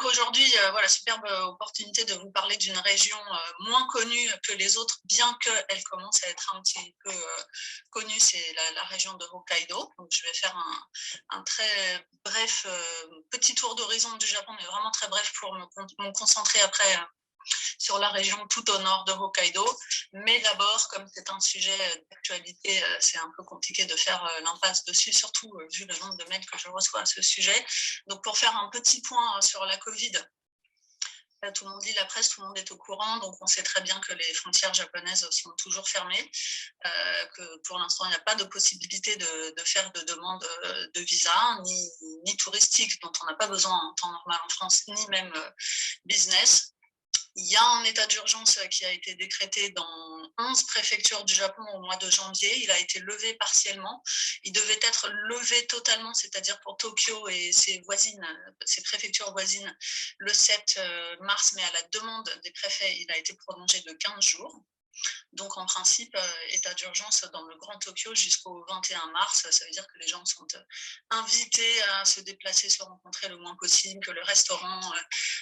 aujourd'hui, voilà, superbe opportunité de vous parler d'une région moins connue que les autres, bien qu'elle commence à être un petit peu connue, c'est la région de Hokkaido. Donc, je vais faire un très bref petit tour d'horizon du Japon, mais vraiment très bref pour me concentrer après sur la région tout au nord de Hokkaido. Mais d'abord, comme c'est un sujet d'actualité, c'est un peu compliqué de faire l'impasse dessus, surtout vu le nombre de mails que je reçois à ce sujet. Donc, pour faire un petit point sur la Covid, tout le monde lit la presse, tout le monde est au courant, donc on sait très bien que les frontières japonaises sont toujours fermées, que pour l'instant il n'y a pas de possibilité de faire de demande de visa, ni touristique, dont on n'a pas besoin en temps normal en France, ni même business. Il y a un état d'urgence qui a été décrété dans 11 préfectures du Japon au mois de janvier. Il a été levé partiellement. Il devait être levé totalement, c'est-à-dire pour Tokyo et ses voisines, ses préfectures voisines, le 7 mars, mais à la demande des préfets, il a été prolongé de 15 jours. Donc, en principe, état d'urgence dans le Grand Tokyo jusqu'au 21 mars. Ça veut dire que les gens sont invités à se déplacer, se rencontrer le moins possible, que le restaurant,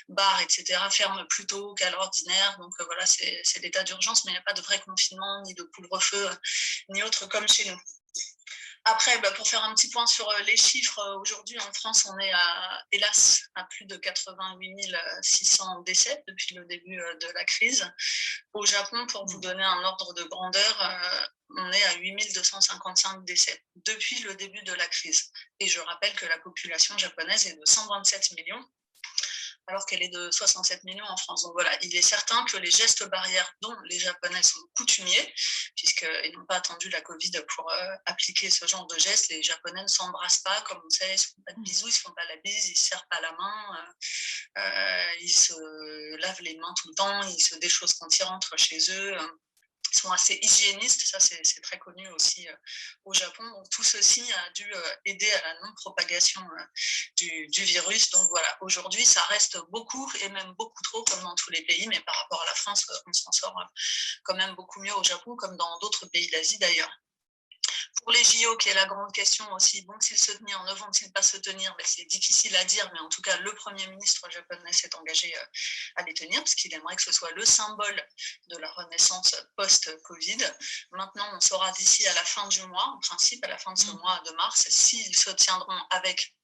bar, etc. ferment plus tôt qu'à l'ordinaire. Donc, voilà, c'est l'état d'urgence, mais il n'y a pas de vrai confinement, ni de couvre-feu, ni autre comme chez nous. Après, pour faire un petit point sur les chiffres, aujourd'hui en France, on est hélas à plus de 88 600 décès depuis le début de la crise. Au Japon, pour vous donner un ordre de grandeur, on est à 8 255 décès depuis le début de la crise. Et je rappelle que la population japonaise est de 127 millions, alors qu'elle est de 67 millions en France. Donc voilà, il est certain que les gestes barrières dont les Japonais sont coutumiers, puisqu'ils n'ont pas attendu la Covid pour appliquer ce genre de gestes, les Japonais ne s'embrassent pas, comme on sait, ils ne se font pas de bisous, ils ne se font pas la bise, ils ne se serrent pas la main, ils se lavent les mains tout le temps, ils se déchaussent quand ils rentrent chez eux. Ils sont assez hygiénistes, ça c'est très connu aussi au Japon. Donc tout ceci a dû aider à la non-propagation du virus. Donc voilà, aujourd'hui ça reste beaucoup et même beaucoup trop comme dans tous les pays, mais par rapport à la France, on s'en sort quand même beaucoup mieux au Japon comme dans d'autres pays d'Asie d'ailleurs. Pour les JO, qui est la grande question aussi, vont-ils se tenir, ne vont-ils pas se tenir? C'est difficile à dire, mais en tout cas, le Premier ministre japonais s'est engagé à les tenir, parce qu'il aimerait que ce soit le symbole de la renaissance post-Covid. Maintenant, on saura d'ici à la fin du mois, en principe, à la fin de ce mois de mars, s'ils se tiendront avec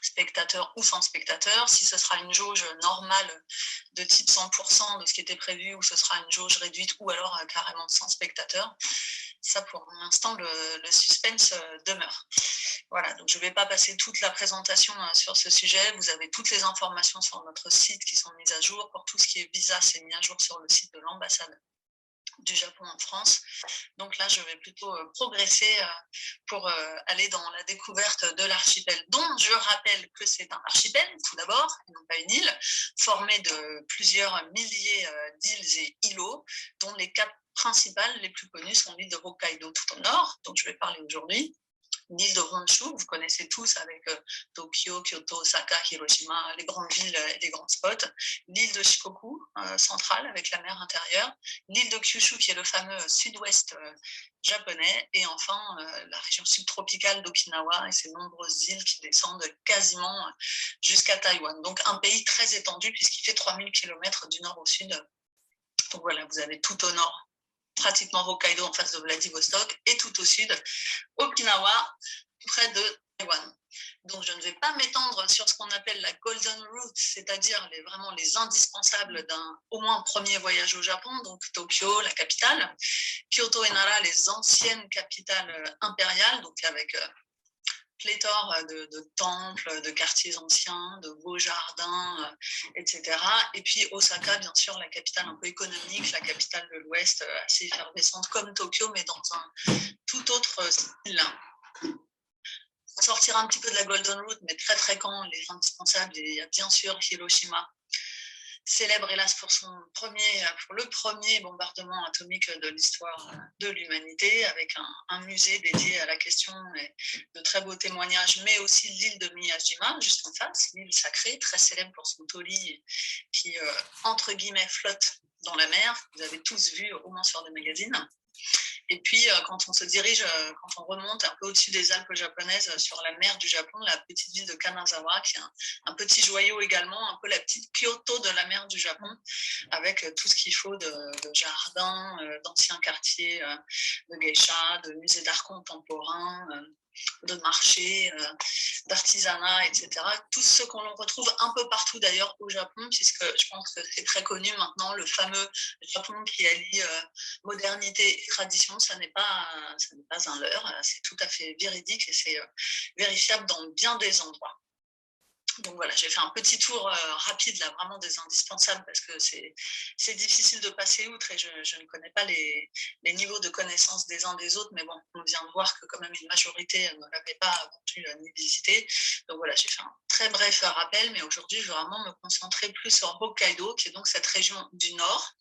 spectateurs ou sans spectateurs, si ce sera une jauge normale de type 100% de ce qui était prévu, ou ce sera une jauge réduite, ou alors carrément sans spectateurs. Ça, pour l'instant, le suspense demeure. Voilà, donc je ne vais pas passer toute la présentation sur ce sujet. Vous avez toutes les informations sur notre site qui sont mises à jour. Pour tout ce qui est visa, c'est mis à jour sur le site de l'ambassade du Japon en France. Donc là, je vais plutôt progresser pour aller dans la découverte de l'archipel, dont je rappelle que c'est un archipel, tout d'abord, et non pas une île, formé de plusieurs milliers d'îles et îlots, dont les quatre principales, les plus connues, sont l'île de Hokkaido tout au nord, dont je vais parler aujourd'hui, l'île de Honshu, vous connaissez tous avec Tokyo, Kyoto, Osaka, Hiroshima, les grandes villes et les grands spots, l'île de Shikoku, centrale, avec la mer intérieure, l'île de Kyushu, qui est le fameux sud-ouest japonais, et enfin la région subtropicale d'Okinawa et ses nombreuses îles qui descendent quasiment jusqu'à Taïwan. Donc un pays très étendu puisqu'il fait 3000 km du nord au sud. Donc voilà, vous avez tout au nord pratiquement Hokkaido en face de Vladivostok, et tout au sud, Okinawa, près de Taïwan. Donc je ne vais pas m'étendre sur ce qu'on appelle la Golden Route, c'est-à-dire vraiment les indispensables d'un au moins premier voyage au Japon, donc Tokyo, la capitale, Kyoto et Nara, les anciennes capitales impériales, donc avec pléthore de temples, de quartiers anciens, de beaux jardins, etc. Et puis Osaka, bien sûr, la capitale un peu économique, la capitale de l'Ouest, assez effervescente comme Tokyo, mais dans un tout autre style. On sortira un petit peu de la Golden Route, mais très fréquent, les indispensables. Il y a bien sûr Hiroshima, célèbre hélas pour le premier bombardement atomique de l'histoire de l'humanité, avec un musée dédié à la question et de très beaux témoignages, mais aussi l'île de Miyajima, juste en face, l'île sacrée, très célèbre pour son torii qui, entre guillemets, flotte dans la mer. Vous avez tous vu, au moins sur des magazines. Et puis, quand on remonte un peu au-dessus des Alpes japonaises, sur la mer du Japon, la petite ville de Kanazawa, qui est un petit joyau également, un peu la petite Kyoto de la mer du Japon, avec tout ce qu'il faut de jardins, d'anciens quartiers, de geisha, de musées d'art contemporain, de marchés, d'artisanat, etc. Tout ce qu'on retrouve un peu partout d'ailleurs au Japon, puisque je pense que c'est très connu maintenant, le fameux Japon qui allie modernité et tradition, ça n'est pas un leurre, c'est tout à fait véridique et c'est vérifiable dans bien des endroits. Donc voilà, j'ai fait un petit tour rapide là, vraiment des indispensables parce que c'est difficile de passer outre et je ne connais pas les niveaux de connaissance des uns des autres, mais bon, on vient de voir que quand même une majorité ne l'avait pas pu ni visiter. Donc voilà, j'ai fait un très bref rappel, mais aujourd'hui, je vais vraiment me concentrer plus sur Hokkaido, qui est donc cette région du nord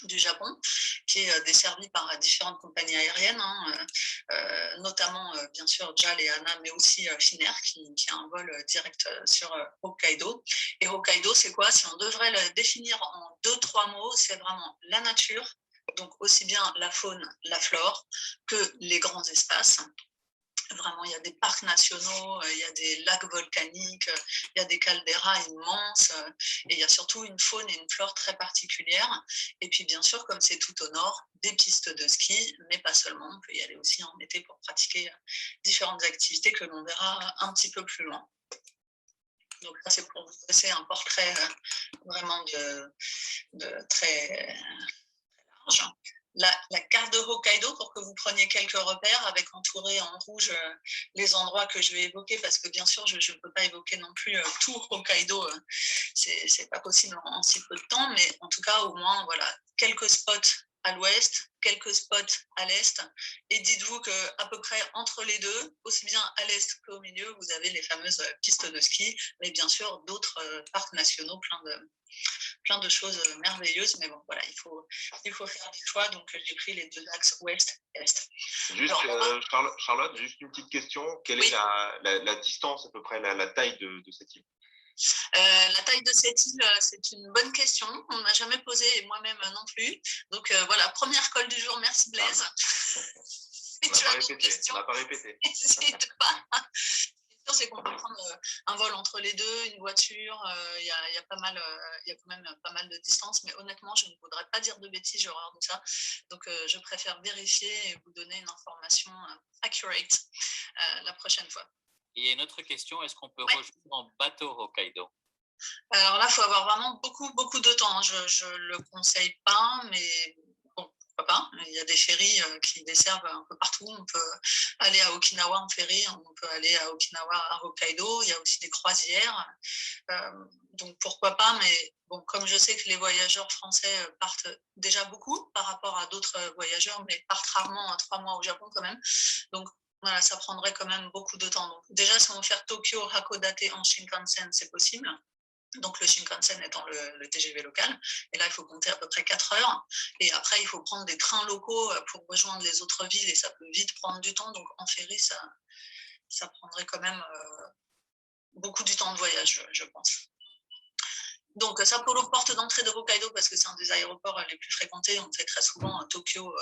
du Japon, qui est desservie par différentes compagnies aériennes, notamment bien sûr JAL et ANA, mais aussi Finnair, qui a un vol direct sur Hokkaido. Et Hokkaido, c'est quoi? Si on devrait le définir en 2-3 mots, c'est vraiment la nature, donc aussi bien la faune, la flore, que les grands espaces. Vraiment, il y a des parcs nationaux, il y a des lacs volcaniques, il y a des calderas immenses, et il y a surtout une faune et une flore très particulières. Et puis, bien sûr, comme c'est tout au nord, des pistes de ski, mais pas seulement. On peut y aller aussi en été pour pratiquer différentes activités que l'on verra un petit peu plus loin. Donc, ça, c'est pour vous dresser un portrait vraiment de très large. La carte de Hokkaido pour que vous preniez quelques repères avec entouré en rouge les endroits que je vais évoquer parce que bien sûr je ne peux pas évoquer non plus tout Hokkaido, c'est pas possible en si peu de temps, mais en tout cas au moins voilà quelques spots à l'ouest, quelques spots à l'est et dites-vous qu'à peu près entre les deux, aussi bien à l'est qu'au milieu, vous avez les fameuses pistes de ski, mais bien sûr d'autres parcs nationaux plein de choses merveilleuses, mais bon, voilà, il faut faire des choix, donc j'ai pris les deux axes ouest et est. Juste, Charlotte, juste une petite question. Quelle est la distance, à peu près, la taille de cette île? La taille de cette île, c'est une bonne question. On ne m'a jamais posé, et moi-même non plus. Donc voilà, première colle du jour, merci Blaise. On n'a pas répété. N'hésite pas. C'est qu'on peut prendre un vol entre les deux, une voiture, il y a quand même pas mal de distance, mais honnêtement, je ne voudrais pas dire de bêtises, j'ai horreur de ça. Donc, je préfère vérifier et vous donner une information accurate la prochaine fois. Il y a une autre question, est-ce qu'on peut rejoindre en bateau Hokkaido? Alors là, il faut avoir vraiment beaucoup de temps. Je ne le conseille pas, mais bon, pourquoi pas. Il y a des ferries qui desservent un peu partout. On peut aller à Okinawa en ferry, on peut aller à Okinawa à Hokkaido. Il y a aussi des croisières. Donc pourquoi pas, mais bon, comme je sais que les voyageurs français partent déjà beaucoup par rapport à d'autres voyageurs, mais partent rarement 3 mois au Japon quand même. Donc voilà, ça prendrait quand même beaucoup de temps. Donc, déjà, si on veut faire Tokyo-Hakodate en Shinkansen, c'est possible. Donc le Shinkansen étant le TGV local. Et là, il faut compter à peu près 4 heures. Et après, il faut prendre des trains locaux pour rejoindre les autres villes et ça peut vite prendre du temps. Donc en ferry, ça prendrait quand même beaucoup du temps de voyage, je pense. Donc Sapporo, porte d'entrée de Hokkaido, parce que c'est un des aéroports les plus fréquentés. On fait très souvent Tokyo,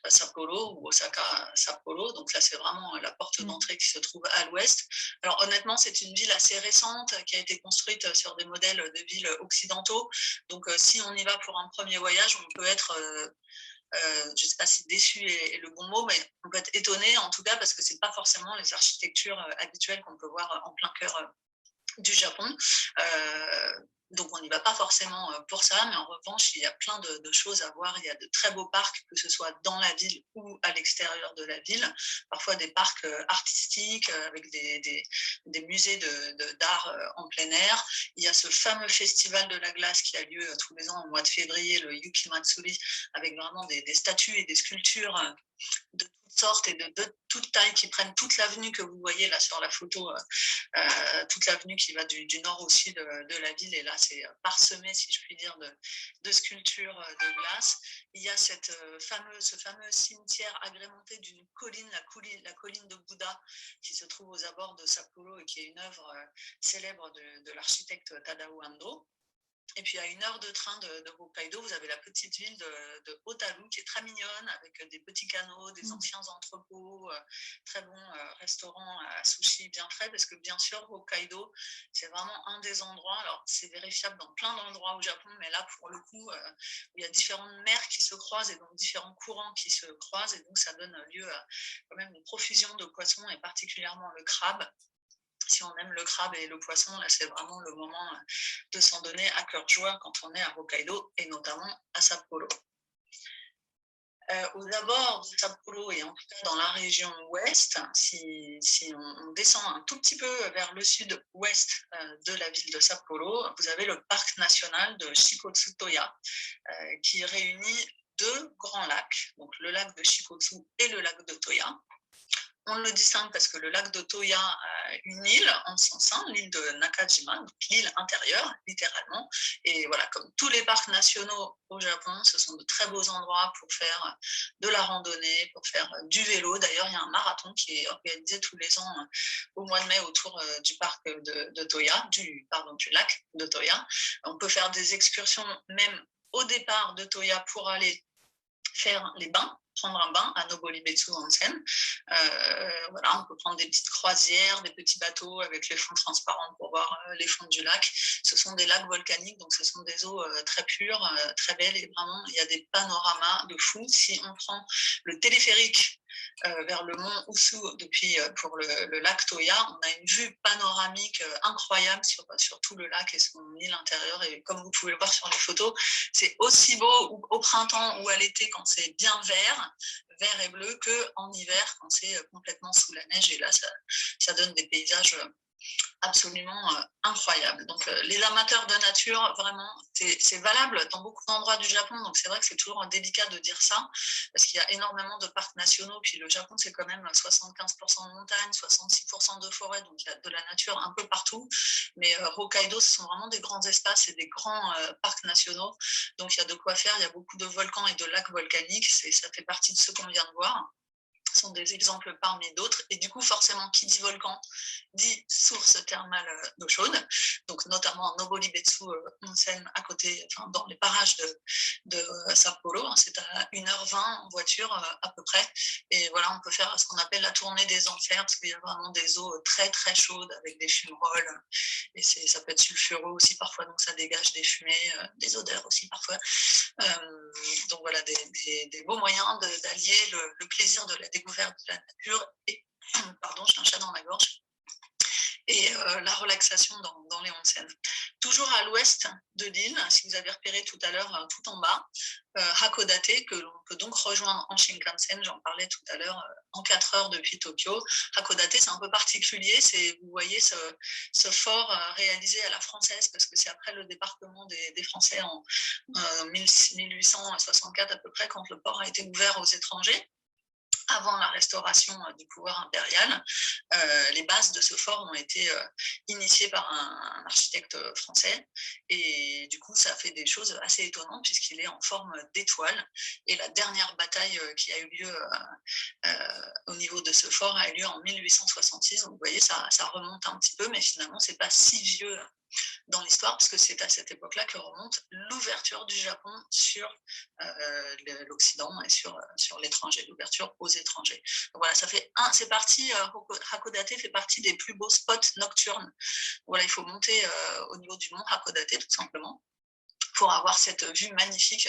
Sapporo ou Osaka, Sapporo. Donc là, c'est vraiment la porte d'entrée qui se trouve à l'ouest. Alors honnêtement, c'est une ville assez récente qui a été construite sur des modèles de villes occidentaux. Donc si on y va pour un premier voyage, on peut être... je ne sais pas si déçu est le bon mot, mais on peut être étonné en tout cas parce que ce n'est pas forcément les architectures habituelles qu'on peut voir en plein cœur du Japon. Donc on n'y va pas forcément pour ça, mais en revanche, il y a plein de choses à voir. Il y a de très beaux parcs, que ce soit dans la ville ou à l'extérieur de la ville. Parfois des parcs artistiques avec des musées d'art en plein air. Il y a ce fameux festival de la glace qui a lieu tous les ans au mois de février, le Yuki Matsuri, avec vraiment des statues et des sculptures de toutes sortes et de toute taille qui prennent toute l'avenue que vous voyez là sur la photo, toute l'avenue qui va du nord au sud de la ville. Et là, c'est parsemé, si je puis dire, de sculptures de glace. Il y a ce fameux cimetière agrémenté d'une colline, la colline de Bouddha, qui se trouve aux abords de Sapporo et qui est une œuvre célèbre de l'architecte Tadao Ando. Et puis, à 1 heure de train de Hokkaido, vous avez la petite ville de Otaru qui est très mignonne, avec des petits canaux, des anciens entrepôts, très bons restaurants à sushi bien frais, parce que bien sûr, Hokkaido, c'est vraiment un des endroits, alors c'est vérifiable dans plein d'endroits au Japon, mais là, pour le coup, où il y a différentes mers qui se croisent et donc différents courants qui se croisent, et donc ça donne lieu à quand même une profusion de poissons, et particulièrement le crabe. Si on aime le crabe et le poisson, là, c'est vraiment le moment de s'en donner à cœur joie quand on est à Hokkaido et notamment à Sapporo. Aux abords de Sapporo et en tout cas dans la région ouest, si on descend un tout petit peu vers le sud-ouest de la ville de Sapporo, vous avez le parc national de Shikotsu-Toya qui réunit 2 grands lacs, donc le lac de Shikotsu et le lac de Toya. On le distingue parce que le lac de Toya a une île en son sein, l'île de Nakajima, donc l'île intérieure, littéralement. Et voilà, comme tous les parcs nationaux au Japon, ce sont de très beaux endroits pour faire de la randonnée, pour faire du vélo. D'ailleurs, il y a un marathon qui est organisé tous les ans au mois de mai autour du parc de Toya, du lac de Toya. On peut faire des excursions même au départ de Toya pour aller faire les bains, prendre un bain à Nobolibetsu Onsen. Voilà, on peut prendre des petites croisières, des petits bateaux avec les fonds transparents pour voir les fonds du lac. Ce sont des lacs volcaniques, donc ce sont des eaux très pures, très belles, et vraiment, il y a des panoramas de fou. Si on prend le téléphérique vers le mont Usu pour le lac Toya, on a une vue panoramique incroyable sur tout le lac et son île intérieure. Et comme vous pouvez le voir sur les photos, c'est aussi beau au printemps ou à l'été quand c'est bien vert et bleu, qu'en hiver quand c'est complètement sous la neige. Et là, ça donne des paysages absolument incroyable. Donc les amateurs de nature, vraiment, c'est valable dans beaucoup d'endroits du Japon, donc c'est vrai que c'est toujours délicat de dire ça, parce qu'il y a énormément de parcs nationaux, puis le Japon c'est quand même 75% de montagne, 66% de forêt, donc il y a de la nature un peu partout, mais Hokkaido, ce sont vraiment des grands espaces et des grands parcs nationaux, donc il y a de quoi faire, il y a beaucoup de volcans et de lacs volcaniques, ça fait partie de ce qu'on vient de voir. Sont des exemples parmi d'autres. Et du coup, forcément, qui dit volcan, dit source thermale d'eau chaude. Donc, notamment Nobolibetsu Onsen, à côté, enfin, dans les parages de Sapporo. C'est à 1h20 en voiture, à peu près. Et voilà, on peut faire ce qu'on appelle la tournée des enfers, parce qu'il y a vraiment des eaux très, très chaudes avec des fumerolles. Et ça peut être sulfureux aussi parfois, donc ça dégage des fumées, des odeurs aussi parfois. Donc voilà, des beaux moyens d'allier le plaisir de la découverte de la nature et, pardon, j'ai un chat dans ma gorge, et la relaxation dans les onsen. Toujours à l'ouest de l'île, si vous avez repéré tout à l'heure, tout en bas, Hakodate, que l'on peut donc rejoindre en Shinkansen, j'en parlais tout à l'heure, en 4 heures depuis Tokyo. Hakodate, c'est un peu particulier, vous voyez ce fort réalisé à la française, parce que c'est après le débarquement des Français en 1864 à peu près, quand le port a été ouvert aux étrangers. Avant la restauration du pouvoir impérial, les bases de ce fort ont été initiées par un architecte français, et du coup ça fait des choses assez étonnantes puisqu'il est en forme d'étoile, et la dernière bataille qui a eu lieu au niveau de ce fort a eu lieu en 1866, donc vous voyez ça remonte un petit peu, mais finalement c'est pas si vieux dans l'histoire, parce que c'est à cette époque-là que remonte l'ouverture du Japon sur l'Occident et sur l'étranger, l'ouverture aux étrangers. Donc voilà, c'est parti, Hakodate fait partie des plus beaux spots nocturnes. Voilà, il faut monter au niveau du mont Hakodate, tout simplement, pour avoir cette vue magnifique,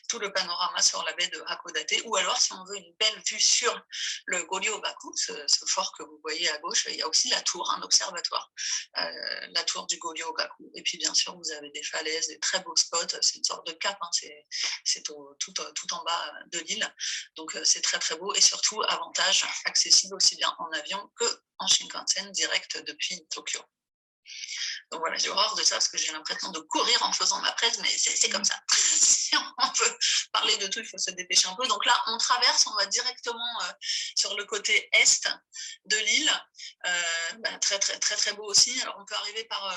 tout le panorama sur la baie de Hakodate, ou alors si on veut une belle vue sur le Goryogaku, ce fort que vous voyez à gauche, il y a aussi la tour, un observatoire, la tour du Goryogaku. Et puis bien sûr, vous avez des falaises, des très beaux spots, c'est une sorte de cap, hein, c'est tout en bas de l'île, donc c'est très très beau, et surtout, avantage, accessible aussi bien en avion que en Shinkansen, direct depuis Tokyo. Donc voilà, j'ai horreur de ça parce que j'ai l'impression de courir en faisant ma presse, mais c'est comme ça. Si on veut parler de tout, il faut se dépêcher un peu. Donc là, on traverse, on va directement sur le côté est de l'île. Très, très, très, très beau aussi. Alors, on peut arriver par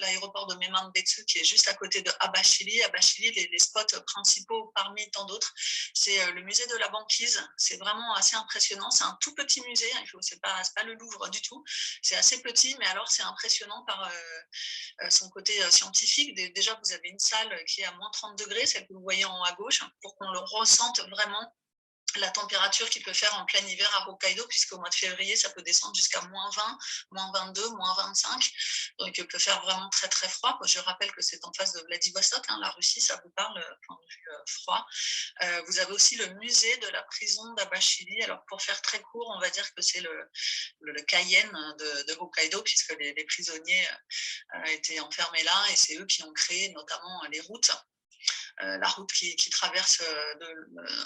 l'aéroport de Memambetsu qui est juste à côté de Abashiri. Abashiri, les spots principaux parmi tant d'autres, c'est le musée de la banquise. C'est vraiment assez impressionnant. C'est un tout petit musée, c'est pas le Louvre du tout. C'est assez petit, mais alors c'est impressionnant par son côté scientifique. Déjà, vous avez une salle qui est à moins 30 degrés, celle que vous voyez en haut à gauche, pour qu'on le ressente vraiment la température qu'il peut faire en plein hiver à Hokkaido, puisqu'au mois de février, ça peut descendre jusqu'à moins 20, moins 22, moins 25. Donc, il peut faire vraiment très, très froid. Je rappelle que c'est en face de Vladivostok, hein, la Russie, ça vous parle, point de vue froid. Vous avez aussi le musée de la prison d'Abashiri. Alors, pour faire très court, on va dire que c'est le Cayenne de Hokkaido, puisque les prisonniers étaient enfermés là, et c'est eux qui ont créé notamment les routes. La route qui traverse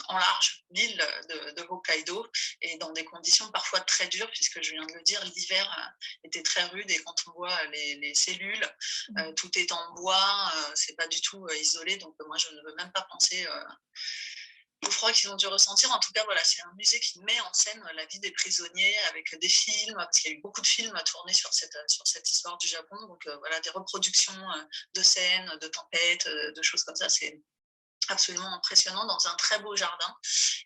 en large l'île de Hokkaido et dans des conditions parfois très dures, puisque je viens de le dire, l'hiver était très rude et quand on voit les cellules, tout est en bois, c'est pas du tout isolé, donc moi je ne veux même pas penser au froid qu'ils ont dû ressentir. En tout cas, voilà, c'est un musée qui met en scène la vie des prisonniers avec des films, parce qu'il y a eu beaucoup de films tournés sur cette histoire du Japon. Donc voilà, des reproductions de scènes, de tempêtes, de choses comme ça. C'est absolument impressionnant dans un très beau jardin.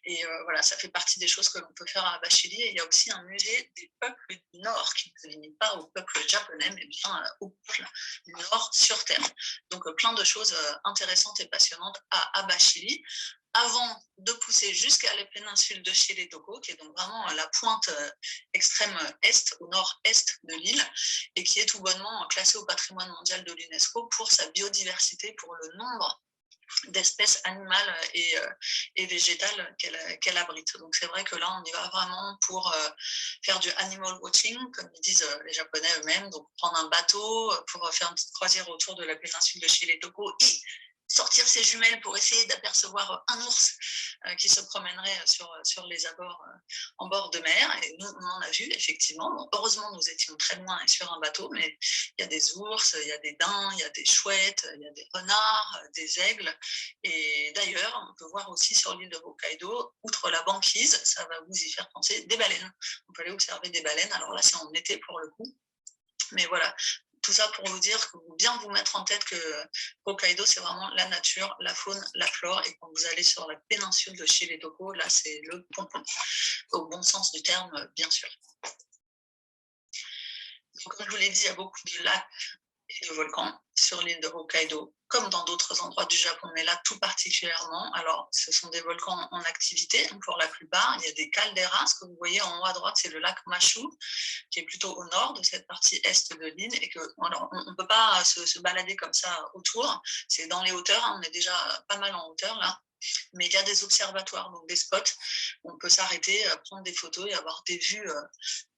Et voilà, ça fait partie des choses que l'on peut faire à Abashiri. Et il y a aussi un musée des peuples du Nord qui ne se limite pas au peuple japonais, mais bien au peuple du Nord sur Terre. Donc plein de choses intéressantes et passionnantes à Abashiri, avant de pousser jusqu'à la péninsule de Shiretoko, qui est donc vraiment la pointe extrême est, au nord-est de l'île, et qui est tout bonnement classée au patrimoine mondial de l'UNESCO pour sa biodiversité, pour le nombre d'espèces animales et végétales qu'elle abrite. Donc c'est vrai que là, on y va vraiment pour faire du animal watching, comme ils disent les Japonais eux-mêmes, donc prendre un bateau pour faire une petite croisière autour de la péninsule de Shiretoko et sortir ses jumelles pour essayer d'apercevoir un ours qui se promènerait sur les abords en bord de mer. Et nous, on en a vu, effectivement. Bon, heureusement, nous étions très loin et sur un bateau, mais il y a des ours, il y a des daims, il y a des chouettes, il y a des renards, des aigles. Et d'ailleurs, on peut voir aussi sur l'île de Hokkaido, outre la banquise, ça va vous y faire penser, des baleines. On peut aller observer des baleines. Alors là, c'est en été pour le coup. Mais voilà, tout ça pour vous dire que vous bien vous mettre en tête que Hokkaido, c'est vraiment la nature, la faune, la flore. Et quand vous allez sur la péninsule de Shiretoko, là, c'est le pompon, au bon sens du terme, bien sûr. Donc, comme je vous l'ai dit, il y a beaucoup de lacs et de volcans sur l'île de Hokkaido, comme dans d'autres endroits du Japon, mais là tout particulièrement. Alors, ce sont des volcans en activité pour la plupart. Il y a des calderas, ce que vous voyez en haut à droite, c'est le lac Mashu, qui est plutôt au nord de cette partie est de l'île, et qu'on ne peut pas se balader comme ça autour. C'est dans les hauteurs, hein, on est déjà pas mal en hauteur là. Mais il y a des observatoires, donc des spots où on peut s'arrêter, prendre des photos et avoir des vues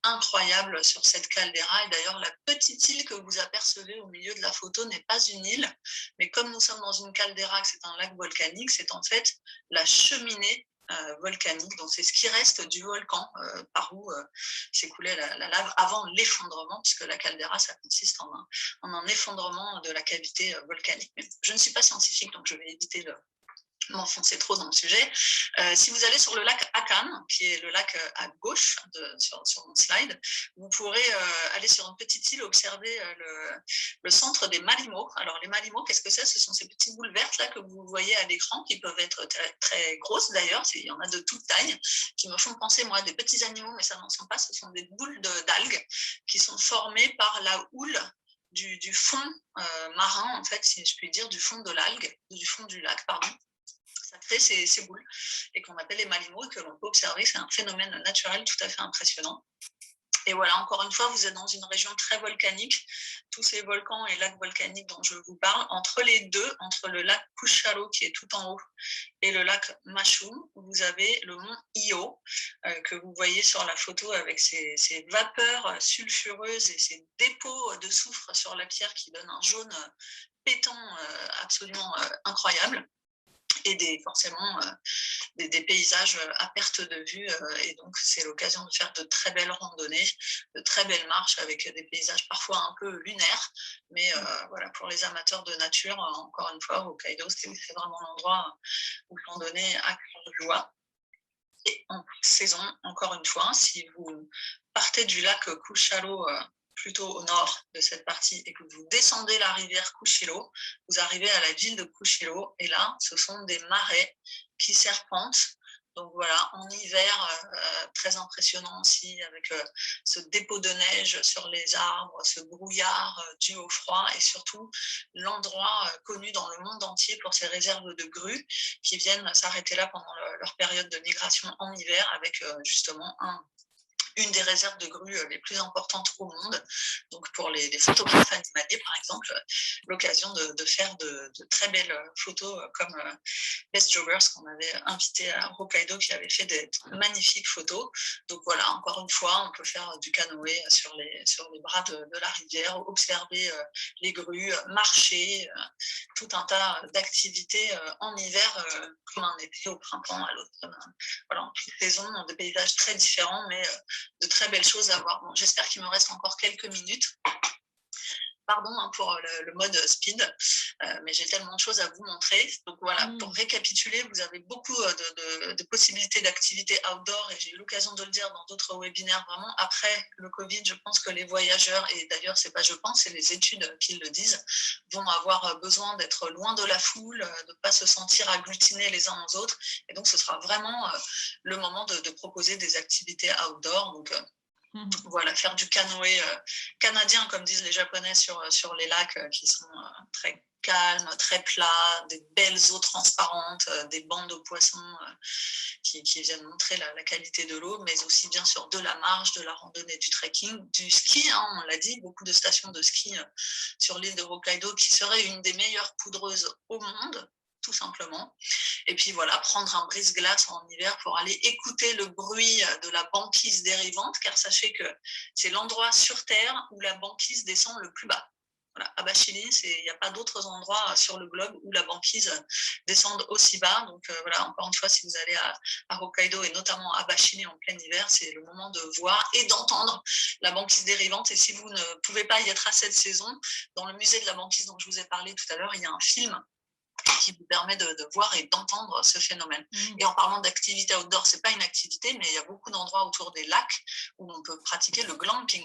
incroyables sur cette caldeira. Et d'ailleurs, la petite île que vous apercevez au milieu de la photo n'est pas une île, mais comme nous sommes dans une caldeira, que c'est un lac volcanique, c'est en fait la cheminée volcanique. Donc c'est ce qui reste du volcan par où s'écoulait la lave avant l'effondrement, puisque la caldeira, ça consiste en un effondrement de la cavité volcanique. Mais je ne suis pas scientifique, donc je vais éviter m'enfoncer trop dans le sujet. Si vous allez sur le lac Akan, qui est le lac à gauche sur mon slide, vous pourrez aller sur une petite île, observer le centre des Malimo. Alors les Malimo, qu'est-ce que c'est? Ce sont ces petites boules vertes là que vous voyez à l'écran, qui peuvent être très, très grosses d'ailleurs, il y en a de toute taille, qui me font penser moi à des petits animaux, mais ça n'en sont pas, ce sont des boules d'algues qui sont formées par la houle du fond marin, en fait, si je puis dire, du fond de l'algue, du fond du lac, pardon. Ça crée ces boules et qu'on appelle les Malimo et que l'on peut observer. C'est un phénomène naturel tout à fait impressionnant. Et voilà, encore une fois, vous êtes dans une région très volcanique. Tous ces volcans et lacs volcaniques dont je vous parle, entre les deux, entre le lac Kusharo qui est tout en haut et le lac Mashu, vous avez le mont Iyo que vous voyez sur la photo avec ces vapeurs sulfureuses et ces dépôts de soufre sur la pierre qui donnent un jaune pétant absolument incroyable. Et forcément des paysages à perte de vue. Et donc, c'est l'occasion de faire de très belles randonnées, de très belles marches avec des paysages parfois un peu lunaires. Mais voilà, pour les amateurs de nature, encore une fois, Hokkaido, c'est vraiment l'endroit où randonner à cœur joie. Et en saison, encore une fois, si vous partez du lac Kusharo plutôt au nord de cette partie et que vous descendez la rivière Kushilo, vous arrivez à la ville de Kushilo et là, ce sont des marais qui serpentent. Donc voilà, en hiver, très impressionnant aussi avec ce dépôt de neige sur les arbres, ce brouillard dû au froid et surtout l'endroit connu dans le monde entier pour ces réserves de grues qui viennent s'arrêter là pendant leur période de migration en hiver avec justement une des réserves de grues les plus importantes au monde. Donc pour les photographes animaliers, par exemple, l'occasion de faire de très belles photos comme Bess Joggers qu'on avait invité à Hokkaido qui avait fait des magnifiques photos. Donc voilà, encore une fois, on peut faire du canoë sur les bras de la rivière, observer les grues, marcher, tout un tas d'activités en hiver comme un été, au printemps, à l'automne. Voilà, en toute saison, des paysages très différents, mais de très belles choses à voir. Bon, j'espère qu'il me reste encore quelques minutes. Pardon pour le mode speed, mais j'ai tellement de choses à vous montrer. Donc voilà, pour récapituler, vous avez beaucoup de possibilités d'activités outdoor et j'ai eu l'occasion de le dire dans d'autres webinaires. Vraiment, après le Covid, je pense que les voyageurs, et d'ailleurs, c'est pas je pense, c'est les études qui le disent, vont avoir besoin d'être loin de la foule, de ne pas se sentir agglutinés les uns aux autres. Et donc, ce sera vraiment le moment de proposer des activités outdoor. Donc, voilà, faire du canoë canadien, comme disent les Japonais, sur les lacs qui sont très calmes, très plats, des belles eaux transparentes, des bancs de poissons qui viennent montrer la qualité de l'eau, mais aussi bien sûr de la marche, de la randonnée, du trekking, du ski, hein, on l'a dit, beaucoup de stations de ski sur l'île de Hokkaido qui serait une des meilleures poudreuses au monde, tout simplement. Et puis voilà, prendre un brise-glace en hiver pour aller écouter le bruit de la banquise dérivante, car sachez que c'est l'endroit sur Terre où la banquise descend le plus bas. Voilà, Abashiri, il n'y a pas d'autres endroits sur le globe où la banquise descend aussi bas. Donc voilà, encore une fois, si vous allez à Hokkaido et notamment à Abashiri en plein hiver, c'est le moment de voir et d'entendre la banquise dérivante. Et si vous ne pouvez pas y être à cette saison, dans le musée de la banquise dont je vous ai parlé tout à l'heure, il y a un film qui vous permet de voir et d'entendre ce phénomène. Et en parlant d'activité outdoor, ce n'est pas une activité, mais il y a beaucoup d'endroits autour des lacs où on peut pratiquer le glamping.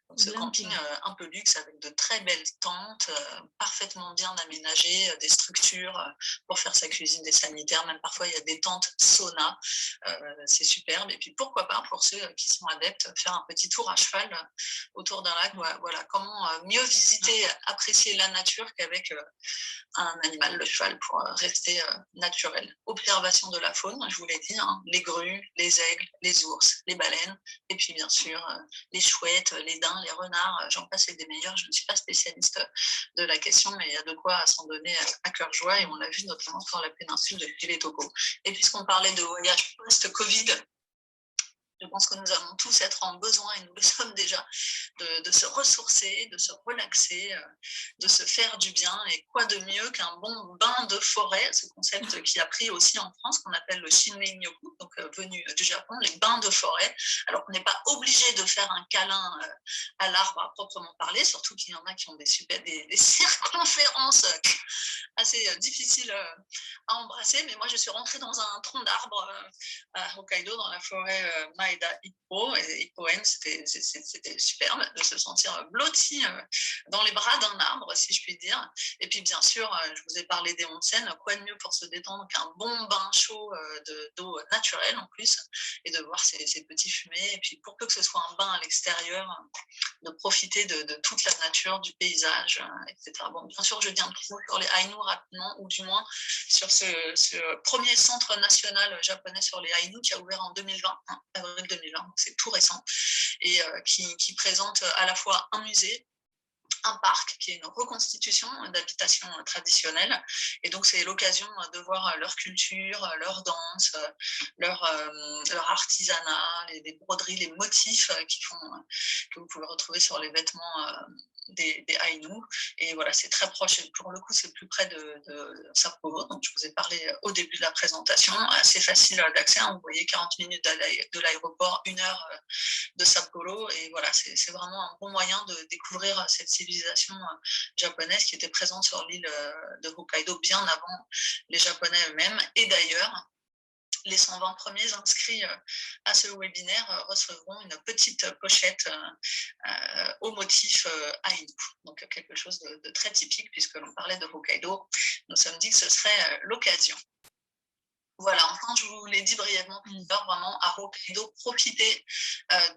Donc, ce camping un peu luxe avec de très belles tentes, parfaitement bien aménagées, des structures pour faire sa cuisine, des sanitaires, même parfois il y a des tentes sauna, c'est superbe. Et puis pourquoi pas, pour ceux qui sont adeptes, faire un petit tour à cheval autour d'un lac. Voilà, comment mieux visiter, apprécier la nature qu'avec un animal, le cheval, pour rester naturel. Observation de la faune, je vous l'ai dit, hein, les grues, les aigles, les ours, les baleines, et puis bien sûr les chouettes, les daims, les renards, j'en passe et des meilleurs. Je ne suis pas spécialiste de la question, mais il y a de quoi s'en donner à cœur joie, et on l'a vu notamment sur la péninsule de Filetoko. Et puisqu'on parlait de voyage post-Covid, je pense que nous allons tous être en besoin, et nous le sommes déjà, de se ressourcer, de se relaxer, de se faire du bien. Et quoi de mieux qu'un bon bain de forêt, ce concept qui a pris aussi en France, qu'on appelle le Shinrin-yoku, donc venu du Japon, les bains de forêt. Alors on n'est pas obligé de faire un câlin à l'arbre à proprement parler, surtout qu'il y en a qui ont des circonférences assez difficiles à embrasser. Mais moi, je suis rentrée dans un tronc d'arbre à Hokkaido, dans la forêt Maeda Ippo, et Ippoen, c'était superbe de se sentir blotti dans les bras d'un arbre, si je puis dire. Et puis bien sûr, je vous ai parlé des onsen, quoi de mieux pour se détendre qu'un bon bain chaud d'eau naturelle en plus, et de voir ces petits fumées. Et puis pour peu que ce soit un bain à l'extérieur, de profiter de toute la nature, du paysage, etc. Bon, bien sûr, je dis un petit mot sur les Ainu rapidement, ou du moins sur ce premier centre national japonais sur les Ainu qui a ouvert en 2020, hein, avril 2020, donc c'est tout récent, et qui présente à la fois un musée, un parc qui est une reconstitution d'habitation traditionnelle. Et donc, c'est l'occasion de voir leur culture, leur danse, leur artisanat, les broderies, les motifs que vous pouvez retrouver sur les vêtements des Ainu. Et voilà, c'est très proche. Et pour le coup, c'est plus près de Sapporo. Donc, je vous ai parlé au début de la présentation. Assez facile d'accès. Vous voyez, 40 minutes de l'aéroport, 1 heure de Sapporo. Et voilà, c'est vraiment un bon moyen de découvrir cette civilisation japonaise qui était présente sur l'île de Hokkaido bien avant les Japonais eux-mêmes. Et d'ailleurs, Les 120 premiers inscrits à ce webinaire recevront une petite pochette au motif Ainu. Donc quelque chose de très typique puisque l'on parlait de Hokkaido. Nous nous sommes dit que ce serait l'occasion. Voilà, enfin, je vous l'ai dit brièvement tout à l'heure, vraiment, à Hokkaido, profitez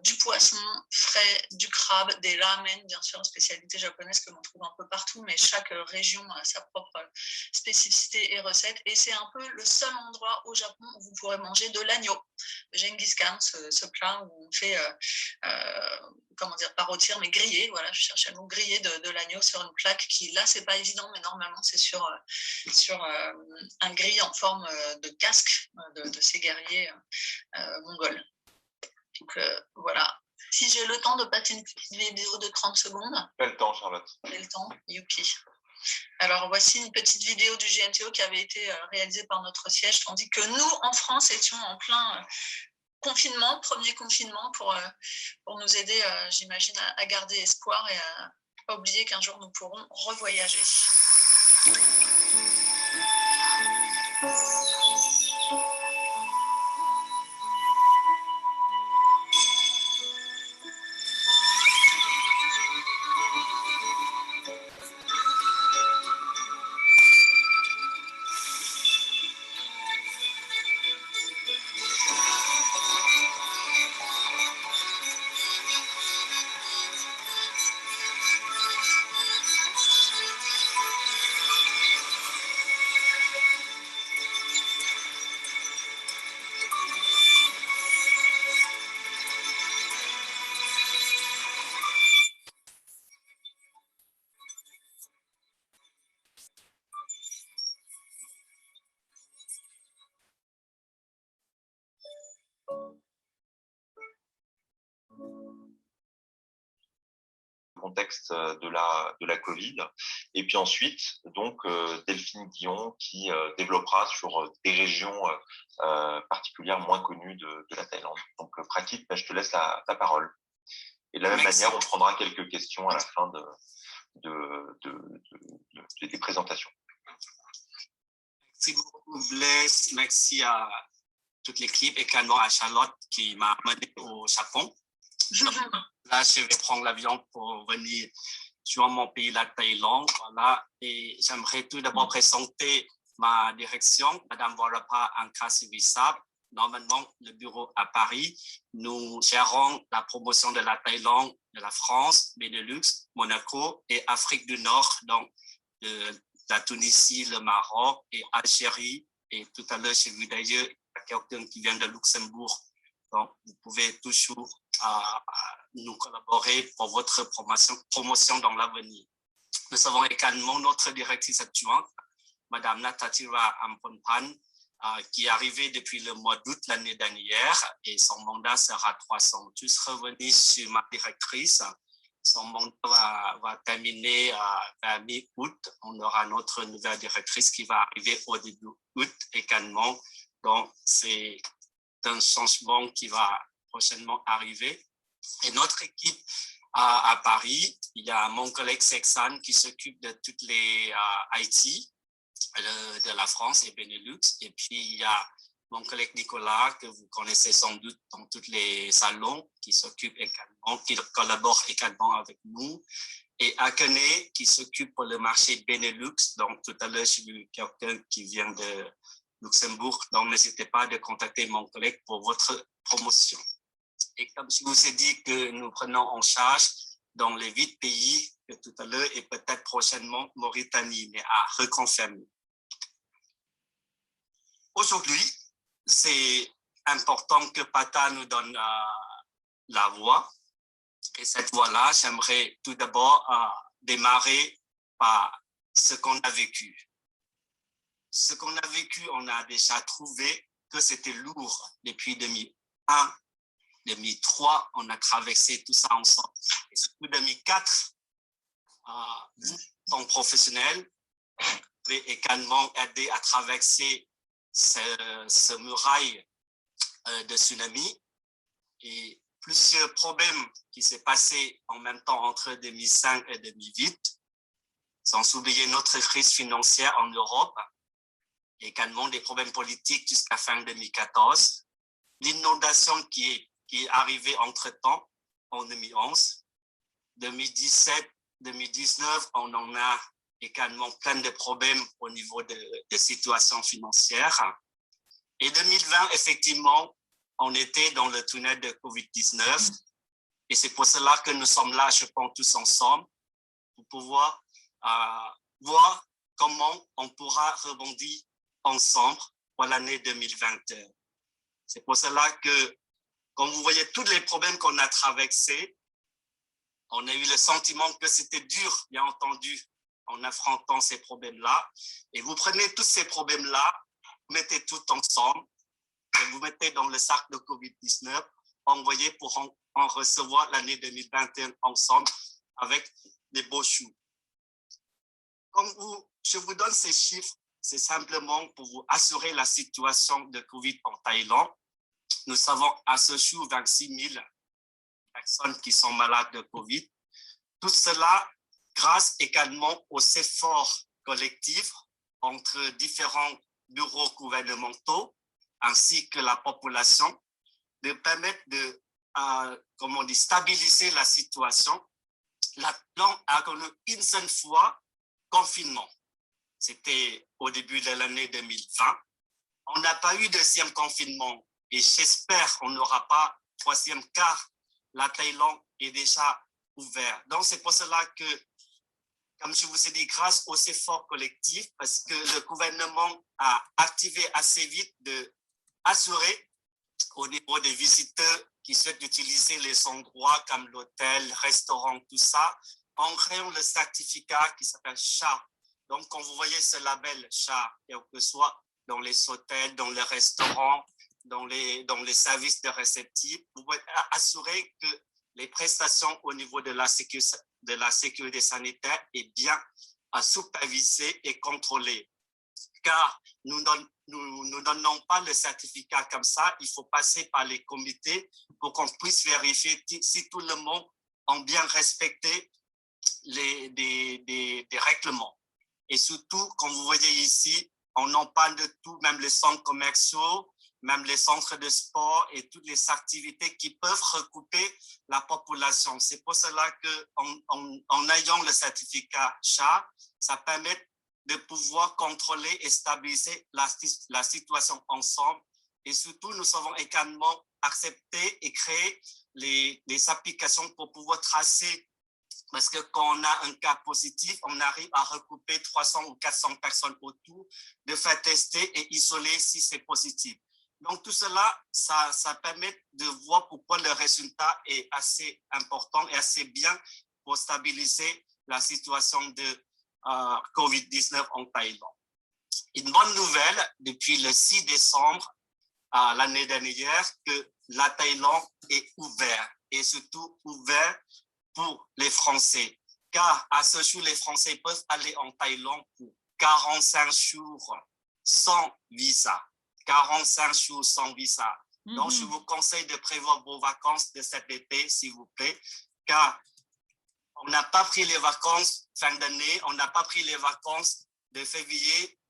du poisson frais, du crabe, des ramen, bien sûr, une spécialité japonaise que l'on trouve un peu partout, mais chaque région a sa propre spécificité et recette. Et c'est un peu le seul endroit au Japon où vous pourrez manger de l'agneau, le Genghis Khan, ce plat où on fait, comment dire, pas rôtir, mais grillé, voilà, je cherchais le mot, grillé de l'agneau sur une plaque qui, là, c'est pas évident, mais normalement, c'est sur un grill en forme de casque de ces guerriers mongols. Donc voilà. Si j'ai le temps de passer une petite vidéo de 30 secondes. Quel le temps, Charlotte. Quel le temps, youpi. Alors voici une petite vidéo du GNTO qui avait été réalisée par notre siège, tandis que nous, en France, étions en plein confinement, premier confinement, pour nous aider, j'imagine, à garder espoir et à ne pas oublier qu'un jour nous pourrons revoyager. Contexte de la Covid. Et puis ensuite, donc, Delphine Guillon qui développera sur des régions particulières moins connues de la Thaïlande. Donc, Pratit, je te laisse la parole. Et de la même manière, on prendra quelques questions à la fin des présentations. Merci beaucoup, Blaise. Merci à toute l'équipe et également à Charlotte qui m'a amené au Japon. Là, je vais prendre l'avion pour venir sur mon pays, la Thaïlande. Voilà. Et j'aimerais tout d'abord présenter ma direction, Madame Warapa Ankasivisa. Normalement, le bureau à Paris. Nous gérons la promotion de la Thaïlande, de la France, Benelux, Monaco et Afrique du Nord, donc la Tunisie, le Maroc et Algérie. Et tout à l'heure, j'ai vu d'ailleurs quelqu'un qui vient de Luxembourg. Donc, vous pouvez toujours nous collaborer pour votre promotion dans l'avenir. Nous avons également notre directrice adjointe, Madame Natatira Amponpan, qui est arrivée depuis le mois d'août l'année dernière et son mandat sera 300. Juste revenir sur ma directrice, son mandat va terminer à mi-août. On aura notre nouvelle directrice qui va arriver au début août également. Donc, c'est un changement qui va prochainement arriver. Et notre équipe à Paris, il y a mon collègue Sexan qui s'occupe de toutes les IT de la France et Benelux. Et puis, il y a mon collègue Nicolas, que vous connaissez sans doute dans tous les salons, qui s'occupe également, qui collabore également avec nous. Et Akane, qui s'occupe pour le marché Benelux. Donc, tout à l'heure, j'ai vu quelqu'un qui vient de Luxembourg. Donc, n'hésitez pas à contacter mon collègue pour votre promotion. Et comme je vous ai dit que nous prenons en charge dans les 8 pays que tout à l'heure et peut-être prochainement Mauritanie, mais à reconfirmer. Aujourd'hui, c'est important que Pata nous donne la voix. Et cette voix-là, j'aimerais tout d'abord démarrer par ce qu'on a vécu. Ce qu'on a vécu, on a déjà trouvé que c'était lourd depuis 2001, 2003, on a traversé tout ça ensemble. Et surtout 2004, vous, en professionnel, avez également aidé à traverser ce muraille de tsunami et plusieurs problèmes qui s'est passé en même temps entre 2005 et 2008, sans oublier notre crise financière en Europe. également des problèmes politiques jusqu'à fin 2014, l'inondation qui est arrivée entre-temps en 2011, 2017, 2019, on en a également plein de problèmes au niveau de situation financière. Et 2020, effectivement, on était dans le tunnel de COVID-19 et c'est pour cela que nous sommes là, je pense, tous ensemble pour pouvoir voir comment on pourra rebondir ensemble pour l'année 2021. C'est pour cela que, comme vous voyez, tous les problèmes qu'on a traversés, on a eu le sentiment que c'était dur, bien entendu, en affrontant ces problèmes-là. Et vous prenez tous ces problèmes-là, vous mettez tout ensemble, et vous mettez dans le sac de COVID-19, envoyé pour en recevoir l'année 2021 ensemble avec des beaux choux. Je vous donne ces chiffres, c'est simplement pour vous assurer la situation de COVID en Thaïlande. Nous savons à ce jour 26 000 personnes qui sont malades de COVID. Tout cela grâce également aux efforts collectifs entre différents bureaux gouvernementaux ainsi que la population de permettre de stabiliser la situation. La plan a connu une seule fois confinement. C'était au début de l'année 2020. On n'a pas eu deuxième confinement et j'espère qu'on n'aura pas troisième car la Thaïlande est déjà ouverte. Donc c'est pour cela que, comme je vous ai dit, grâce aux efforts collectifs, parce que le gouvernement a activé assez vite d'assurer au niveau des visiteurs qui souhaitent utiliser les endroits comme l'hôtel, le restaurant, tout ça, en créant le certificat qui s'appelle CHA. Donc, quand vous voyez ce label CHA, quel que soit dans les hôtels, dans les restaurants, dans les services de réceptifs, vous pouvez assurer que les prestations au niveau de la sécurité sanitaire est bien supervisée et contrôlée. Car nous ne donnons pas le certificat comme ça, il faut passer par les comités pour qu'on puisse vérifier si tout le monde a bien respecté des règlements. Et surtout, comme vous voyez ici, on en parle de tout, même les centres commerciaux, même les centres de sport et toutes les activités qui peuvent recouper la population. C'est pour cela qu'en ayant le certificat CHA, ça permet de pouvoir contrôler et stabiliser la situation ensemble. Et surtout, nous avons également accepté et créé les applications pour pouvoir tracer. Parce que quand on a un cas positif, on arrive à recouper 300 ou 400 personnes autour, de faire tester et isoler si c'est positif. Donc, tout cela, ça permet de voir pourquoi le résultat est assez important et assez bien pour stabiliser la situation de COVID-19 en Thaïlande. Une bonne nouvelle, depuis le 6 décembre l'année dernière, que la Thaïlande est ouverte et surtout ouverte pour les Français. Car à ce jour, les Français peuvent aller en Thaïlande pour 45 jours sans visa. 45 jours sans visa. Donc, je vous conseille de prévoir vos vacances de cet été, s'il vous plaît, car on n'a pas pris les vacances fin d'année, on n'a pas pris les vacances de février,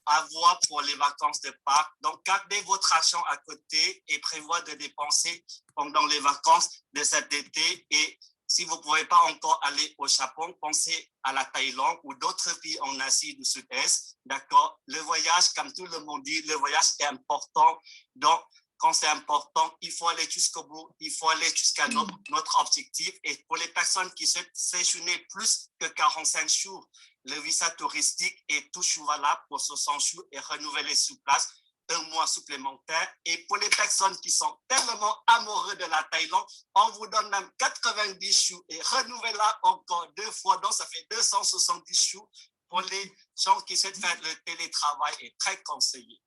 à voir pour les vacances de Pâques. Donc, gardez votre argent à côté et prévoyez de dépenser pendant les vacances de cet été. Et si vous ne pouvez pas encore aller au Japon, pensez à la Thaïlande ou d'autres pays en Asie du Sud-Est. D'accord? Le voyage, comme tout le monde dit, le voyage est important. Donc, quand c'est important, il faut aller jusqu'au bout, il faut aller jusqu'à notre objectif. Et pour les personnes qui souhaitent séjourner plus que 45 jours, le visa touristique est toujours valable pour 60 jours et renouvelé sur place 1 mois supplémentaire. Et pour les personnes qui sont tellement amoureux de la Thaïlande, on vous donne même 90 jours et renouvelable encore 2 fois. Donc, ça fait 270 jours pour les gens qui souhaitent faire le télétravail est très conseillé.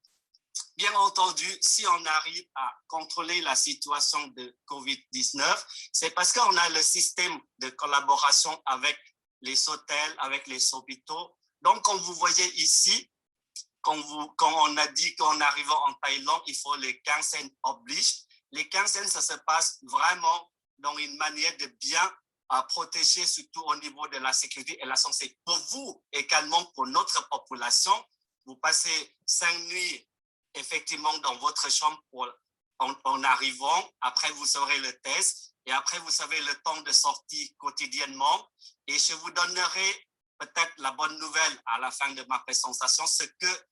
Bien entendu, si on arrive à contrôler la situation de COVID-19, c'est parce qu'on a le système de collaboration avec les hôtels, avec les hôpitaux. Donc, comme vous voyez ici, quand on a dit qu'en arrivant en Thaïlande, il faut les quinzaines oblige. Les quinzaines, ça se passe vraiment dans une manière de bien protéger, surtout au niveau de la sécurité et la santé. Pour vous, également pour notre population, vous passez 5 nuits effectivement dans votre chambre en arrivant. Après, vous aurez le test et après, vous avez le temps de sortie quotidiennement. Et je vous donnerai peut-être la bonne nouvelle à la fin de ma présentation, ce que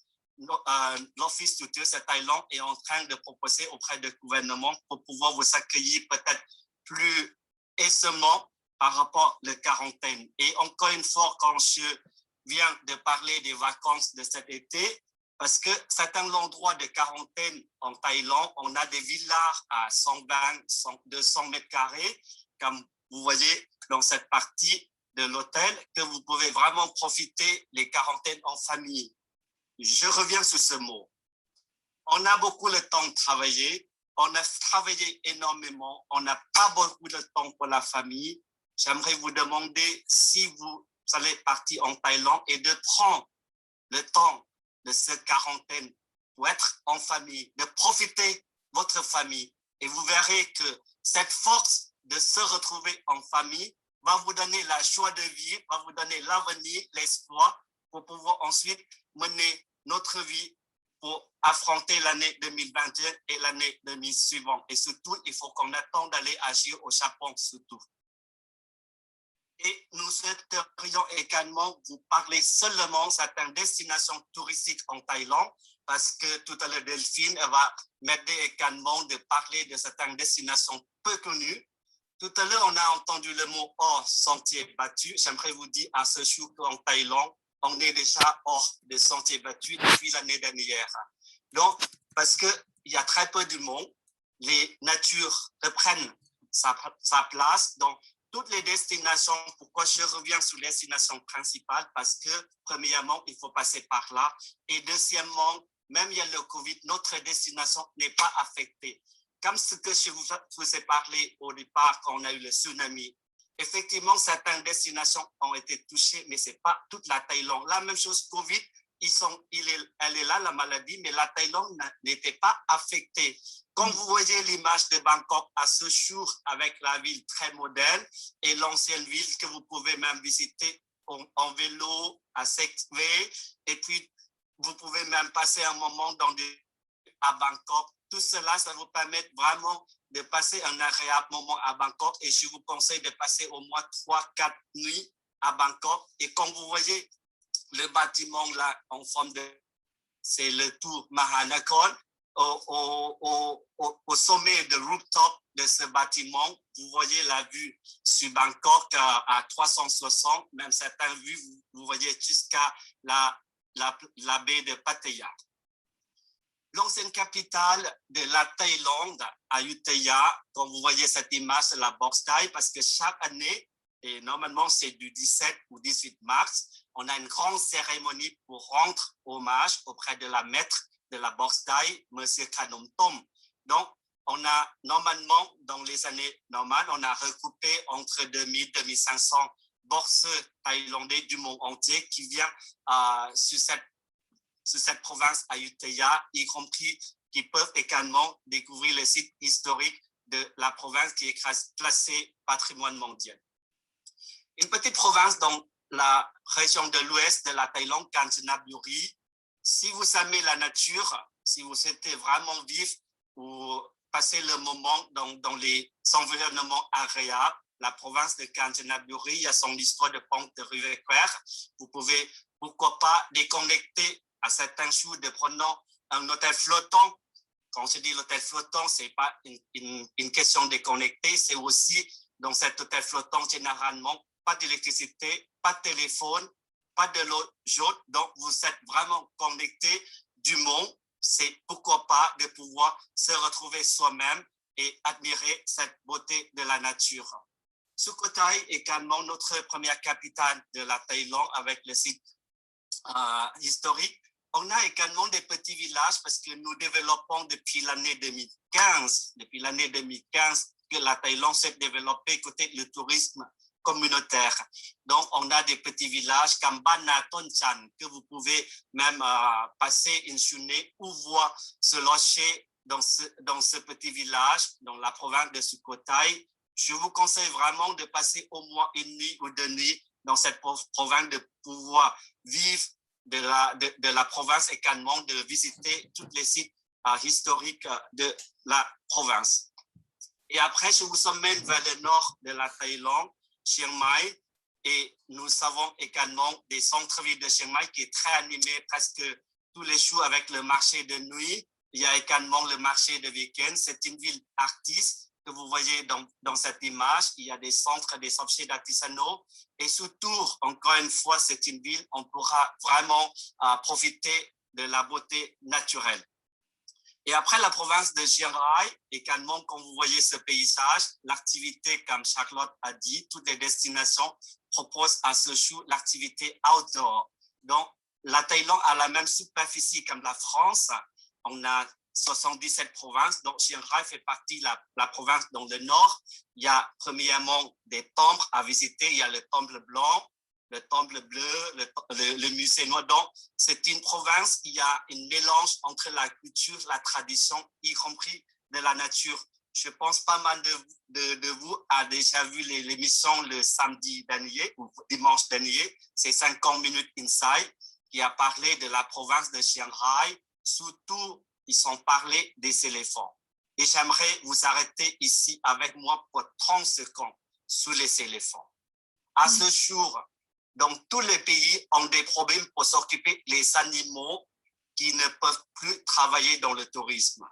l'Office du tourisme de Thaïlande est en train de proposer auprès du gouvernement pour pouvoir vous accueillir peut-être plus aisément par rapport à la quarantaine. Et encore une fois, quand je viens de parler des vacances de cet été, parce que certains endroits de quarantaine en Thaïlande, on a des villas à 120, 200 mètres carrés, comme vous voyez dans cette partie de l'hôtel, que vous pouvez vraiment profiter des quarantaines en famille. Je reviens sur ce mot. On a beaucoup le temps de travailler, on a travaillé énormément, on n'a pas beaucoup de temps pour la famille. J'aimerais vous demander si vous allez partir en Thaïlande et de prendre le temps de cette quarantaine pour être en famille, de profiter de votre famille. Et vous verrez que cette force de se retrouver en famille va vous donner la joie de vivre, va vous donner l'avenir, l'espoir pour pouvoir ensuite mener notre vie pour affronter l'année 2021 et l'année 2000 suivante. Et surtout, il faut qu'on attende d'aller agir au Japon surtout. Et nous souhaiterions également vous parler seulement de certaines destinations touristiques en Thaïlande, parce que tout à l'heure, Delphine va m'aider également de parler de certaines destinations peu connues. Tout à l'heure, on a entendu le mot hors sentier battu. J'aimerais vous dire à ce jour qu'en Thaïlande, on est déjà hors des sentiers battus depuis l'année dernière. Donc, parce qu'il y a très peu de monde, les natures reprennent sa place. Donc, toutes les destinations, pourquoi je reviens sur les destinations principales? Parce que, premièrement, il faut passer par là. Et deuxièmement, même il y a le Covid, notre destination n'est pas affectée. Comme ce que je vous ai parlé au départ quand on a eu le tsunami. Effectivement, certaines destinations ont été touchées, mais ce n'est pas toute la Thaïlande. La même chose, Covid, elle est là, la maladie, mais la Thaïlande n'était pas affectée. Comme vous voyez l'image de Bangkok à ce jour, avec la ville très moderne et l'ancienne ville que vous pouvez même visiter en vélo, à Segway, et puis vous pouvez même passer un moment à Bangkok. Tout cela, ça vous permet vraiment de passer un agréable moment à Bangkok et je vous conseille de passer au moins 3-4 nuits à Bangkok. Et comme vous voyez, le bâtiment là en forme de... C'est le tour Mahanakhon. Au sommet de rooftop de ce bâtiment, vous voyez la vue sur Bangkok à 360, même certaines vues, vous voyez jusqu'à la baie de Pattaya. L'ancienne capitale de la Thaïlande, Ayutthaya, comme vous voyez cette image, la boxe Thai, parce que chaque année, et normalement c'est du 17 ou 18 mars, on a une grande cérémonie pour rendre hommage auprès de la maître de la boxe Thai, M. Khanom Tom. Donc, on a normalement, dans les années normales, on a recoupé entre 2000 et 2500 boxeurs thaïlandais du monde entier qui viennent sur cette province Ayutthaya, y compris qui peuvent également découvrir le site historique de la province qui est classée patrimoine mondial. Une petite province dans la région de l'ouest de la Thaïlande, Kanchanaburi. Si vous aimez la nature, si vous souhaitez vraiment vivre ou passer le moment dans les environnements agréables, la province de Kanchanaburi, il y a son histoire de pente de rivière. Vous pouvez, pourquoi pas, déconnecter à certains jours de prendre un hôtel flottant. Quand je dis l'hôtel flottant, ce n'est pas une question de connecter, c'est aussi dans cet hôtel flottant, généralement, pas d'électricité, pas de téléphone, pas de l'eau chaude. Donc, vous êtes vraiment connecté du monde. C'est pourquoi pas de pouvoir se retrouver soi-même et admirer cette beauté de la nature. Sukhothai est également notre première capitale de la Thaïlande avec le site historique. On a également des petits villages parce que nous développons depuis l'année 2015. Depuis l'année 2015 que la Thaïlande s'est développée côté le tourisme communautaire. Donc, on a des petits villages comme Bana Tonchan que vous pouvez même passer une journée ou voir se loger dans ce petit village, dans la province de Sukhothai. Je vous conseille vraiment de passer au moins une nuit ou deux nuits dans cette province, de pouvoir vivre de la province également de visiter tous les sites historiques de la province. Et après, je vous emmène vers le nord de la Thaïlande, Chiang Mai, et nous avons également des centres-villes de Chiang Mai qui est très animé presque tous les jours avec le marché de nuit. Il y a également le marché de week-end. C'est une ville artiste que vous voyez dans cette image. Il y a des centres, des objets d'artisanaux. Et surtout, encore une fois, c'est une ville où on pourra vraiment profiter de la beauté naturelle. Et après la province de Chiang Rai, également, quand vous voyez ce paysage, l'activité, comme Charlotte a dit, toutes les destinations proposent à ce jour l'activité outdoor. Donc, la Thaïlande a la même superficie comme la France. On a 77 provinces, donc Chiang Rai fait partie de la province dans le nord. Il y a premièrement des temples à visiter. Il y a le temple blanc, le temple bleu, le musée noir. Donc, c'est une province qui a un mélange entre la culture, la tradition, y compris de la nature. Je pense pas mal de vous a déjà vu l'émission le samedi dernier ou dimanche dernier. C'est 50 minutes Inside qui a parlé de la province de Chiang Rai. Surtout, ils ont parlé des éléphants. Et j'aimerais vous arrêter ici avec moi pour 30 secondes sur les éléphants. À ce jour, dans tous les pays, ont des problèmes pour s'occuper des animaux qui ne peuvent plus travailler dans le tourisme.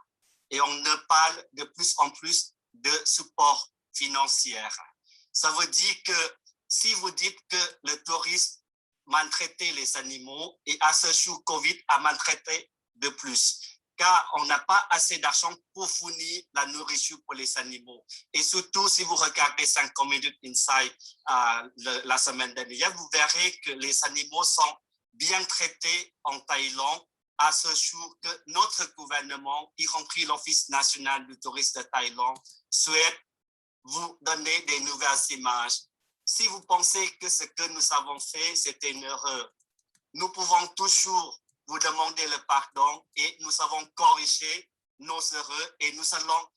Et on ne parle de plus en plus de support financier. Ça veut dire que si vous dites que le tourisme maltraitait les animaux et à ce jour, Covid a maltraité de plus, car on n'a pas assez d'argent pour fournir la nourriture pour les animaux. Et surtout, si vous regardez 50 minutes Inside la semaine dernière, vous verrez que les animaux sont bien traités en Thaïlande à ce jour que notre gouvernement, y compris l'Office national du tourisme de Thaïlande, souhaite vous donner des nouvelles images. Si vous pensez que ce que nous avons fait, c'était une erreur, nous pouvons toujours vous demander le pardon et nous avons corrigé nos erreurs et nous allons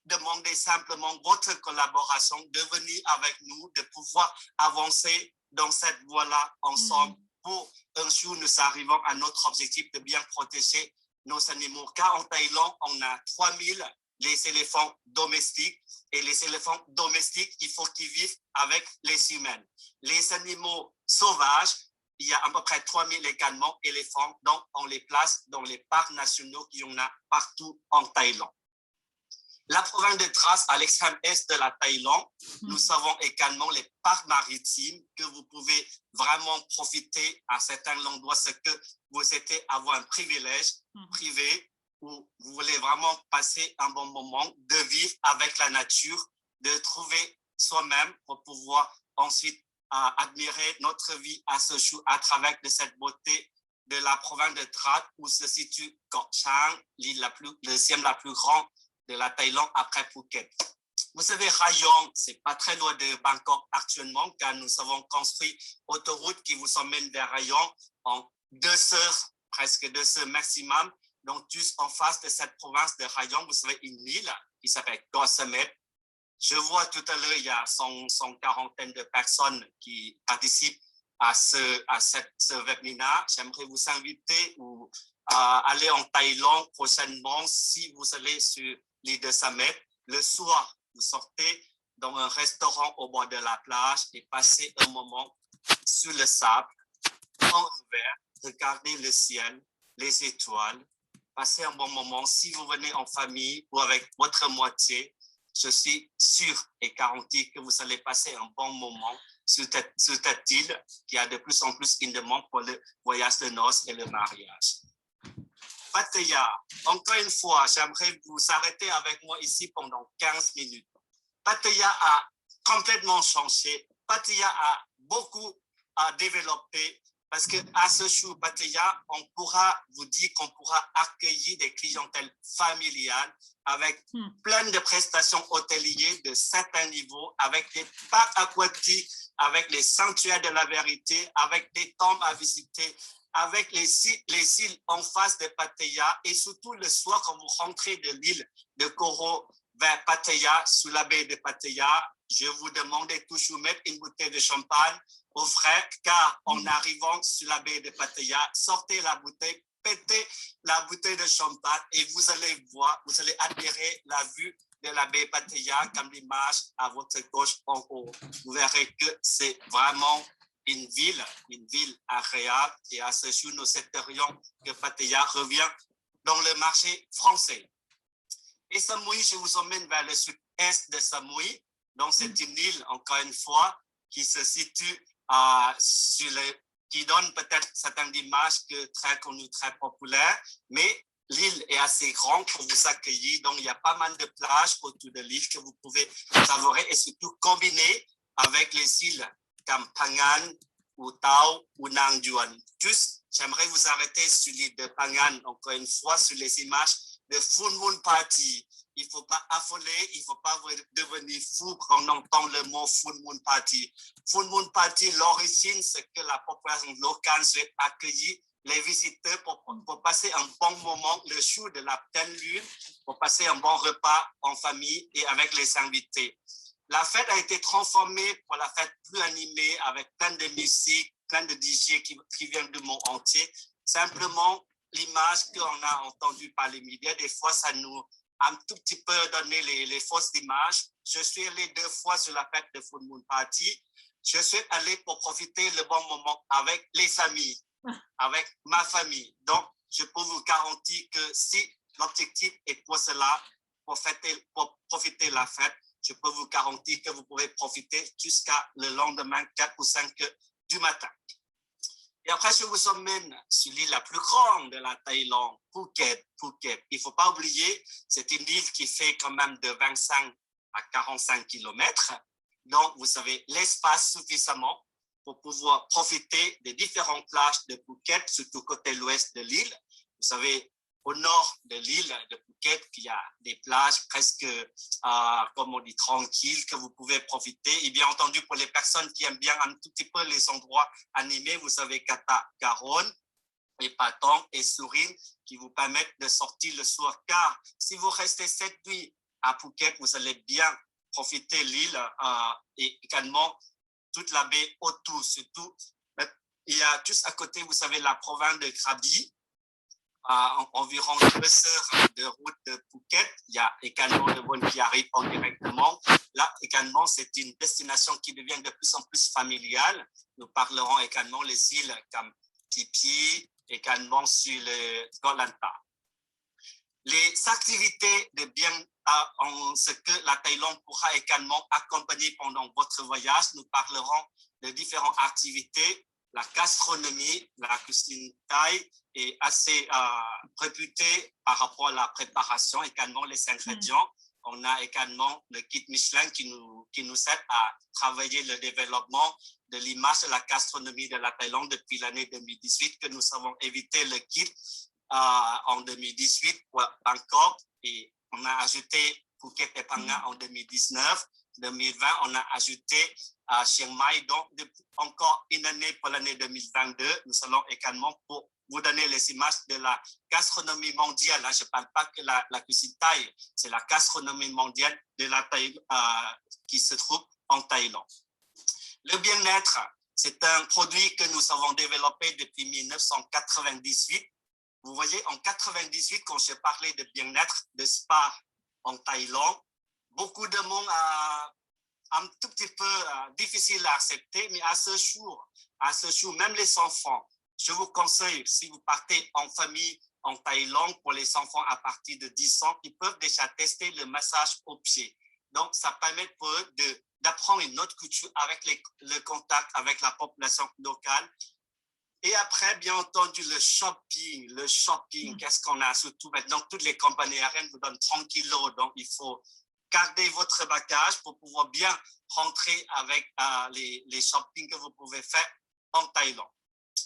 demander simplement votre collaboration de venir avec nous, de pouvoir avancer dans cette voie-là ensemble pour un jour nous arrivons à notre objectif de bien protéger nos animaux. Car en Thaïlande, on a 3000 les éléphants domestiques et les éléphants domestiques, il faut qu'ils vivent avec les humains. Les animaux sauvages, il y a à peu près 3000 également éléphants, donc on les place dans les parcs nationaux qu'il y en a partout en Thaïlande. La province de Thras, à l'extrême est de la Thaïlande, nous avons également les parcs maritimes que vous pouvez vraiment profiter à certains endroits, ce que vous êtes avoir un privilège privé où vous voulez vraiment passer un bon moment, de vivre avec la nature, de trouver soi-même pour pouvoir ensuite admirer notre vie à ce jour à travers de cette beauté de la province de Thras où se situe Koh Chang, l'île le deuxième la plus grande de la Thaïlande après Phuket. Vous savez, Rayong, c'est pas très loin de Bangkok actuellement, car nous avons construit autoroute qui vous emmène vers Rayong en 2 heures, presque 2 heures maximum. Donc, juste en face de cette province de Rayong, vous avez une île qui s'appelle Koh Samet. Je vois tout à l'heure, il y a 140 de personnes qui participent à ce webinaire. J'aimerais vous inviter ou aller en Thaïlande prochainement si vous allez sur l'île de Samet. Le soir, vous sortez dans un restaurant au bord de la plage et passez un moment sur le sable, en hiver, regardez le ciel, les étoiles, passez un bon moment. Si vous venez en famille ou avec votre moitié, je suis sûr et garanti que vous allez passer un bon moment sur cette île qui a de plus en plus une demande pour le voyage de noces et le mariage. Pattaya, encore une fois, j'aimerais vous arrêter avec moi ici pendant 15 minutes. Pattaya a complètement changé. Pattaya a beaucoup développé parce qu'à ce jour, Pattaya, on pourra vous dire qu'on pourra accueillir des clientèles familiales avec plein de prestations hôtelières de certains niveaux, avec des parcs aquatiques, avec les sanctuaires de la vérité, avec des temples à visiter, avec les îles en face de Pattaya et surtout le soir quand vous rentrez de l'île de Koro vers Pattaya, sous la baie de Pattaya, je vous demandais toujours mettre une bouteille de champagne au frais, car en arrivant sur la baie de Pattaya, sortez la bouteille, pétez la bouteille de champagne et vous allez voir, vous allez admirer la vue de la baie Pattaya comme l'image à votre gauche en haut. Vous verrez que c'est vraiment une ville agréable, et à ce jour, nous souhaiterions que Pattaya revienne dans le marché français. Et Samui, je vous emmène vers le sud-est de Samui. Donc, c'est une île, encore une fois, qui se situe qui donne peut-être certaines images très connues, très populaires, mais l'île est assez grande pour vous accueillir. Donc, il y a pas mal de plages autour de l'île que vous pouvez savourer et surtout combiner avec les îles comme Phangan, ou Tao, ou Nang Juan. Juste, j'aimerais vous arrêter sur l'île de Phangan, encore une fois, sur les images de Full Moon Party. Il ne faut pas affoler, il ne faut pas devenir fou quand on entend le mot Full Moon Party. Full Moon Party, l'origine, c'est que la population locale souhaite accueillir les visiteurs pour passer un bon moment le jour de la pleine lune, pour passer un bon repas en famille et avec les invités. La fête a été transformée pour la fête plus animée avec plein de musique, plein de DJ qui viennent du monde entier. Simplement, l'image qu'on a entendue par les médias, des fois, ça nous a un tout petit peu donné les fausses images. Je suis allé 2 fois sur la fête de Full Moon Party. Je suis allé pour profiter le bon moment avec les amis, avec ma famille. Donc, je peux vous garantir que si l'objectif est pour cela, pour profiter de la fête, je peux vous garantir que vous pouvez profiter jusqu'à le lendemain, 4 ou 5 heures du matin. Et après, je vous emmène sur l'île la plus grande de la Thaïlande, Phuket. Il ne faut pas oublier, c'est une île qui fait quand même de 25 à 45 kilomètres. Donc, vous avez l'espace suffisamment pour pouvoir profiter des différentes plages de Phuket, surtout côté l'ouest de l'île. Vous savez, au nord de l'île de Phuket, il y a des plages presque, comme on dit, tranquilles, que vous pouvez profiter. Et bien entendu, pour les personnes qui aiment bien un tout petit peu les endroits animés, vous avez Kata Karon, et Patong et Surin, qui vous permettent de sortir le soir. Car si vous restez 7 nuits à Phuket, vous allez bien profiter de l'île et également toute la baie autour. Surtout, il y a juste à côté, vous savez, la province de Krabi, à environ 2 heures de route de Phuket. Il y a également le vol qui arrive en directement. Là, également, c'est une destination qui devient de plus en plus familiale. Nous parlerons également les îles comme Tipi, également sur le Koh Lanta. Les activités de bien en ce que la Thaïlande pourra également accompagner pendant votre voyage, nous parlerons de différentes activités. La gastronomie, la cuisine thaï est assez réputée par rapport à la préparation, également les ingrédients. On a également le guide Michelin qui nous aide à travailler le développement de l'image de la gastronomie de la Thaïlande depuis l'année 2018, que nous avons évité le guide en 2018 pour Bangkok, et on a ajouté Phuket et Phangan en 2019. 2020, on a ajouté à Chiang Mai. Donc, encore une année pour l'année 2022, nous allons également pour vous donner les images de la gastronomie mondiale. Là, je ne parle pas que la cuisine thaï, c'est la gastronomie mondiale de la Thaïlande qui se trouve en Thaïlande. Le bien-être, c'est un produit que nous avons développé depuis 1998. Vous voyez, en 1998, quand je parlais de bien-être, de spa en Thaïlande, beaucoup de monde a un tout petit peu difficile à accepter, mais à ce jour, même les enfants, je vous conseille, si vous partez en famille en Thaïlande, pour les enfants à partir de 10 ans, ils peuvent déjà tester le massage aux pieds. Donc, ça permet pour eux d'apprendre une autre culture avec le contact avec la population locale. Et après, bien entendu, le shopping, qu'est-ce qu'on a? Surtout maintenant, toutes les compagnies aériennes vous donnent 30 kilos, donc il faut garder votre bagage pour pouvoir bien rentrer avec les shopping que vous pouvez faire en Thaïlande.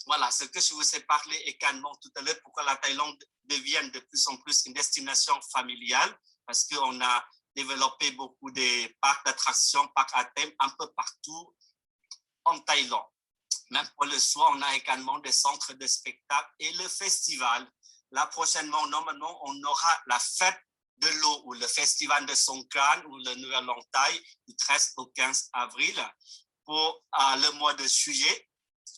Voilà, ce que je vous ai parlé également tout à l'heure, pourquoi la Thaïlande devient de plus en plus une destination familiale, parce qu'on a développé beaucoup de parcs d'attractions, parcs à thème un peu partout en Thaïlande. Même pour le soir, on a également des centres de spectacle et le festival. Là, prochainement, normalement, on aura la fête de l'eau ou le festival de Songkran ou le Nouvel An Thaï du 13 au 15 avril. Pour le mois de juillet,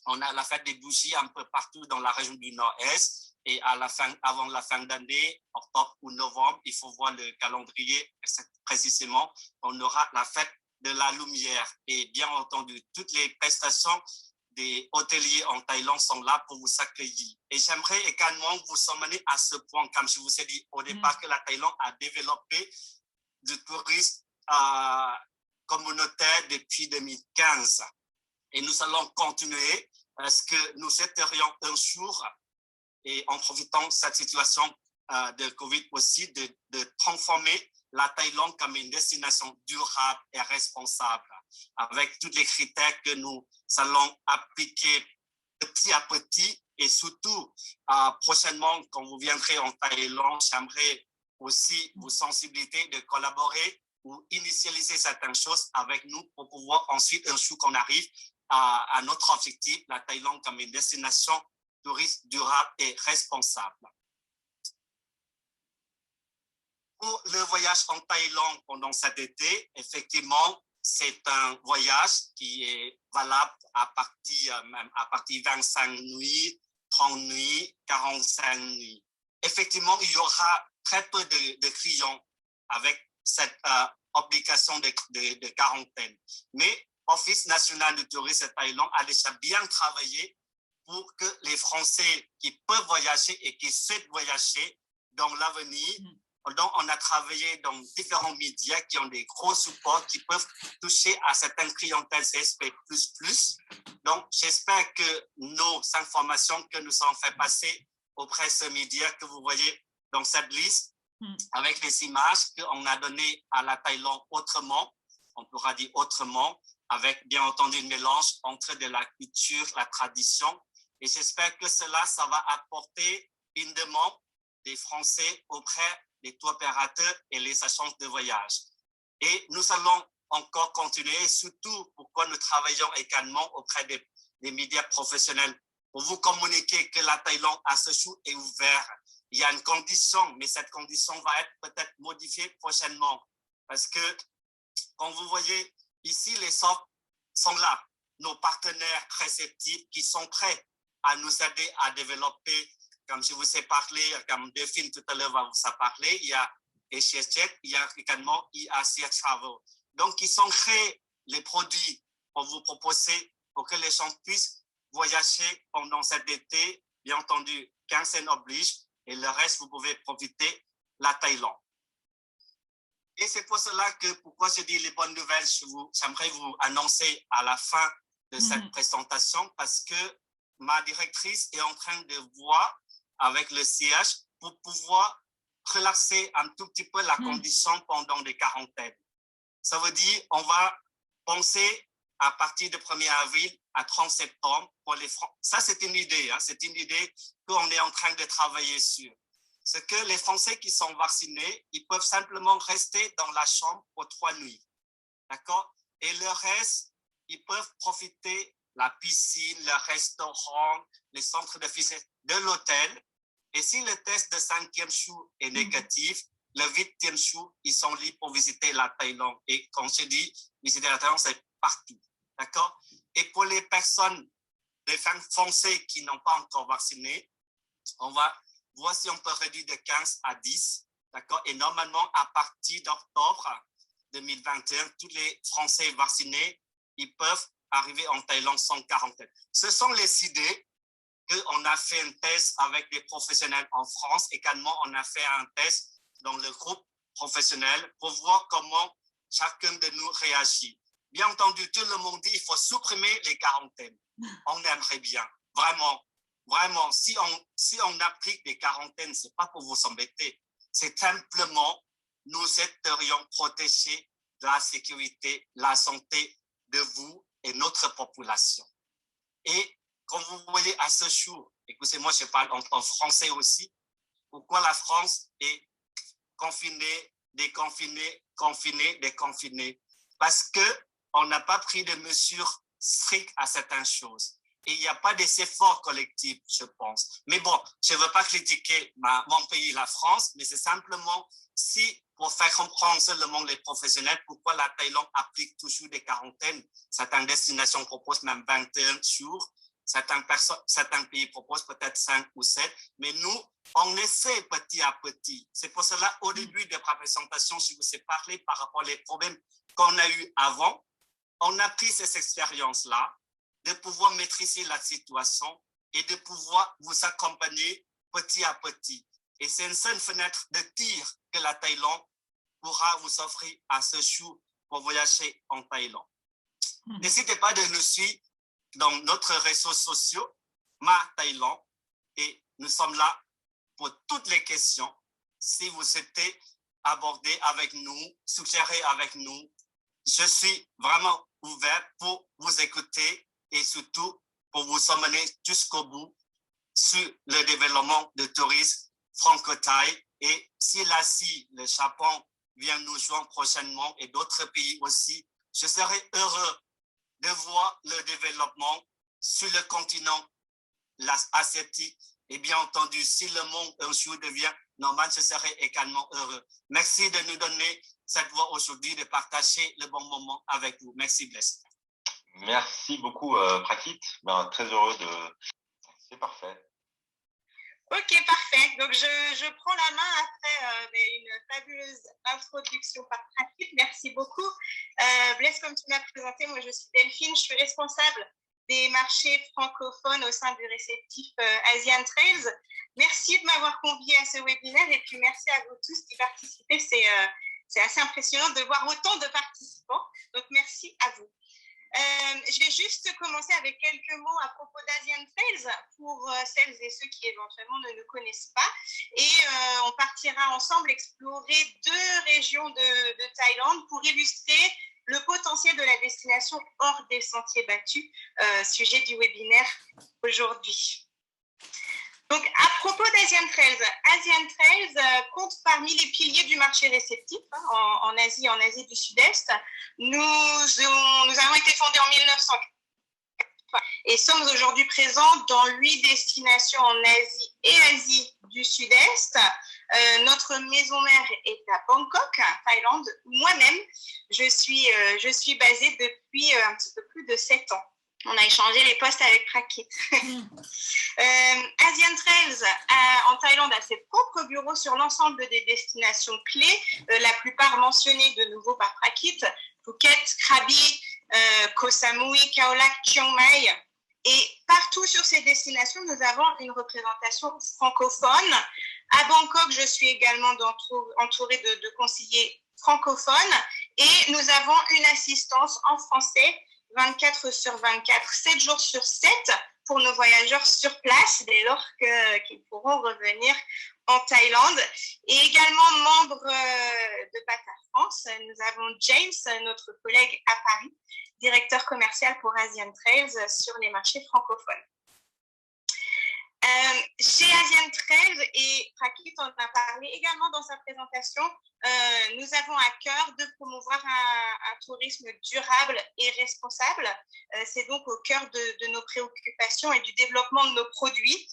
on a la fête des bougies un peu partout dans la région du Nord-Est. Et avant la fin d'année, octobre ou novembre, il faut voir le calendrier précisément, on aura la fête de la lumière. Et bien entendu, toutes les prestations des hôteliers en Thaïlande sont là pour vous accueillir. Et j'aimerais également vous emmener à ce point, comme je vous ai dit au départ, que la Thaïlande a développé du tourisme communautaire depuis 2015. Et nous allons continuer parce que nous souhaiterions un jour, et en profitant de cette situation de Covid aussi, de transformer la Thaïlande comme une destination durable et responsable, avec tous les critères que nous allons appliquer petit à petit. Et surtout, prochainement, quand vous viendrez en Thaïlande, j'aimerais aussi vous sensibiliser de collaborer ou initialiser certaines choses avec nous pour pouvoir ensuite, un jour qu'on arrive à notre objectif, la Thaïlande comme une destination touriste durable et responsable. Pour le voyage en Thaïlande pendant cet été, effectivement, c'est un voyage qui est valable à partir 25 nuits, 30 nuits, 45 nuits. Effectivement, il y aura très peu de clients avec cette obligation de quarantaine. Mais l'Office national du tourisme thaïlandais a déjà bien travaillé pour que les Français qui peuvent voyager et qui souhaitent voyager dans l'avenir, donc on a travaillé dans différents médias qui ont des gros supports qui peuvent toucher à certaines clientèles CSP++. Donc j'espère que nos informations que nous avons fait passer auprès de ces médias que vous voyez dans cette liste, avec les images qu'on a données à la Thaïlande autrement, on pourra dire autrement, avec bien entendu un mélange entre de la culture, la tradition. Et j'espère que cela, ça va apporter une demande des Français auprès des tour opérateurs et les agences de voyage. Et nous allons encore continuer, surtout pourquoi nous travaillons également auprès des médias professionnels pour vous communiquer que la Thaïlande à ce jour est ouverte. Il y a une condition, mais cette condition va être peut-être modifiée prochainement. Parce que, comme vous voyez, ici, les offres sont là. Nos partenaires réceptifs qui sont prêts à nous aider à développer, comme je vous ai parlé, comme Delphine tout à l'heure va vous a parlé, il y a HSJet, il y a également Asia Travel. Donc, ils sont créés les produits pour vous proposer, pour que les gens puissent voyager pendant cet été. Bien entendu, 15 cents oblige, et le reste, vous pouvez profiter la Thaïlande. Et c'est pour cela que, pourquoi je dis les bonnes nouvelles, j'aimerais vous annoncer à la fin de cette présentation, parce que ma directrice est en train de voir avec le siège pour pouvoir relaxer un tout petit peu la condition pendant des quarantaines. Ça veut dire on va penser à partir du 1er avril à 30 septembre pour les Français. Ça, c'est une idée. C'est une idée qu'on est en train de travailler sur. C'est que les Français qui sont vaccinés, ils peuvent simplement rester dans la chambre pour 3 nuits. D'accord? Et le reste, ils peuvent profiter la piscine, le restaurant, les centres de fitness, de l'hôtel. Et si le test de 5e jour est négatif, le 8e jour, ils sont libres pour visiter la Thaïlande. Et comme je dis, visiter la Thaïlande, c'est partout. D'accord? Et pour les personnes, les Français qui n'ont pas encore vacciné, on va voir si on peut réduire de 15 à 10. D'accord? Et normalement, à partir d'octobre 2021, tous les Français vaccinés, ils peuvent arriver en Thaïlande sans quarantaine. Ce sont les idées qu'on a fait un test avec des professionnels en France. Également, on a fait un test dans le groupe professionnel pour voir comment chacun de nous réagit. Bien entendu, tout le monde dit qu'il faut supprimer les quarantaines. On aimerait bien, vraiment. Vraiment, si on applique des quarantaines, ce n'est pas pour vous embêter. C'est simplement, nous souhaiterions protéger la sécurité, la santé de vous et notre population. Et comme vous voyez à ce jour, écoutez-moi, je parle en français aussi, pourquoi la France est confinée, déconfinée, confinée, déconfinée? Parce qu'on n'a pas pris de mesures strictes à certaines choses. et il n'y a pas des efforts collectifs, je pense. Mais bon, je ne veux pas critiquer mon pays, la France, mais c'est simplement si, pour faire comprendre seulement les professionnels, pourquoi la Thaïlande applique toujours des quarantaines. Certaines destinations proposent même 21 jours. Certains pays proposent peut-être 5 ou 7, mais nous, on essaie petit à petit. C'est pour cela, au début de la présentation, je vous ai parlé par rapport aux problèmes qu'on a eu avant. On a pris ces expériences-là, de pouvoir maîtriser la situation et de pouvoir vous accompagner petit à petit. Et c'est une seule fenêtre de tir que la Thaïlande pourra vous offrir à ce jour pour voyager en Thaïlande. N'hésitez pas de nous suivre dans notre réseaux sociaux, Ma Thaïlande, et nous sommes là pour toutes les questions. Si vous souhaitez aborder avec nous, suggérer avec nous, je suis vraiment ouvert pour vous écouter et surtout pour vous emmener jusqu'au bout sur le développement de tourisme franco-thaï. Et si l'Asie, le Japon vient nous joindre prochainement et d'autres pays aussi, je serai heureux de voir le développement sur le continent asiatique. Et bien entendu, si le monde un jour devient normal, je serai également heureux. Merci de nous donner cette voix aujourd'hui, de partager le bon moment avec vous. Merci, Bless. Merci beaucoup, Prakit. Très heureux de... C'est parfait. Ok, parfait. Donc, je prends la main après une fabuleuse introduction par Prakit. Merci beaucoup. Blaise, comme tu m'as présenté, moi, je suis Delphine. Je suis responsable des marchés francophones au sein du réceptif Asian Trails. Merci de m'avoir convié à ce webinaire et puis merci à vous tous qui participez. C'est assez impressionnant de voir autant de participants. Donc, merci à vous. Je vais juste commencer avec quelques mots à propos d'Asian Trails pour celles et ceux qui éventuellement ne nous connaissent pas. Et on partira ensemble explorer 2 régions de Thaïlande pour illustrer le potentiel de la destination hors des sentiers battus, sujet du webinaire aujourd'hui. Donc, à propos d'Asian Trails compte parmi les piliers du marché réceptif en Asie du Sud-Est. Nous avons été fondés en 1900 et sommes aujourd'hui présents dans 8 destinations en Asie et Asie du Sud-Est. Notre maison mère est à Bangkok, Thaïlande. Moi-même, je suis basée depuis un petit peu plus de 7 ans. On a échangé les postes avec Prakit. Asian Trails en Thaïlande a ses propres bureaux sur l'ensemble des destinations clés, la plupart mentionnées de nouveau par Prakit, Phuket, Krabi, Koh Samui, Khao Lak, Chiang Mai. Et partout sur ces destinations, nous avons une représentation francophone. À Bangkok, je suis également entourée de conseillers francophones et nous avons une assistance en français 24 sur 24, 7 jours sur 7 pour nos voyageurs sur place dès lors qu'ils pourront revenir en Thaïlande. Et également membre de Bata France, nous avons James, notre collègue à Paris, directeur commercial pour Asian Trails sur les marchés francophones. Chez Asian Trails, et Prakit en a parlé également dans sa présentation, nous avons à cœur de promouvoir un tourisme durable et responsable. C'est donc au cœur de nos préoccupations et du développement de nos produits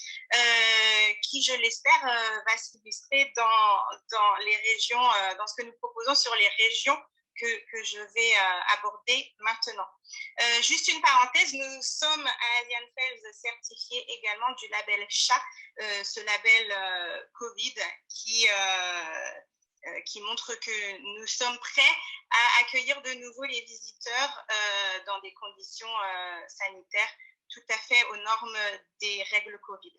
qui, je l'espère, va s'illustrer dans les régions, dans ce que nous proposons sur les régions que je vais aborder maintenant. Juste une parenthèse, nous sommes à Asian Trails certifiés également du label CHA, ce label Covid qui montre que nous sommes prêts à accueillir de nouveau les visiteurs dans des conditions sanitaires tout à fait aux normes des règles Covid.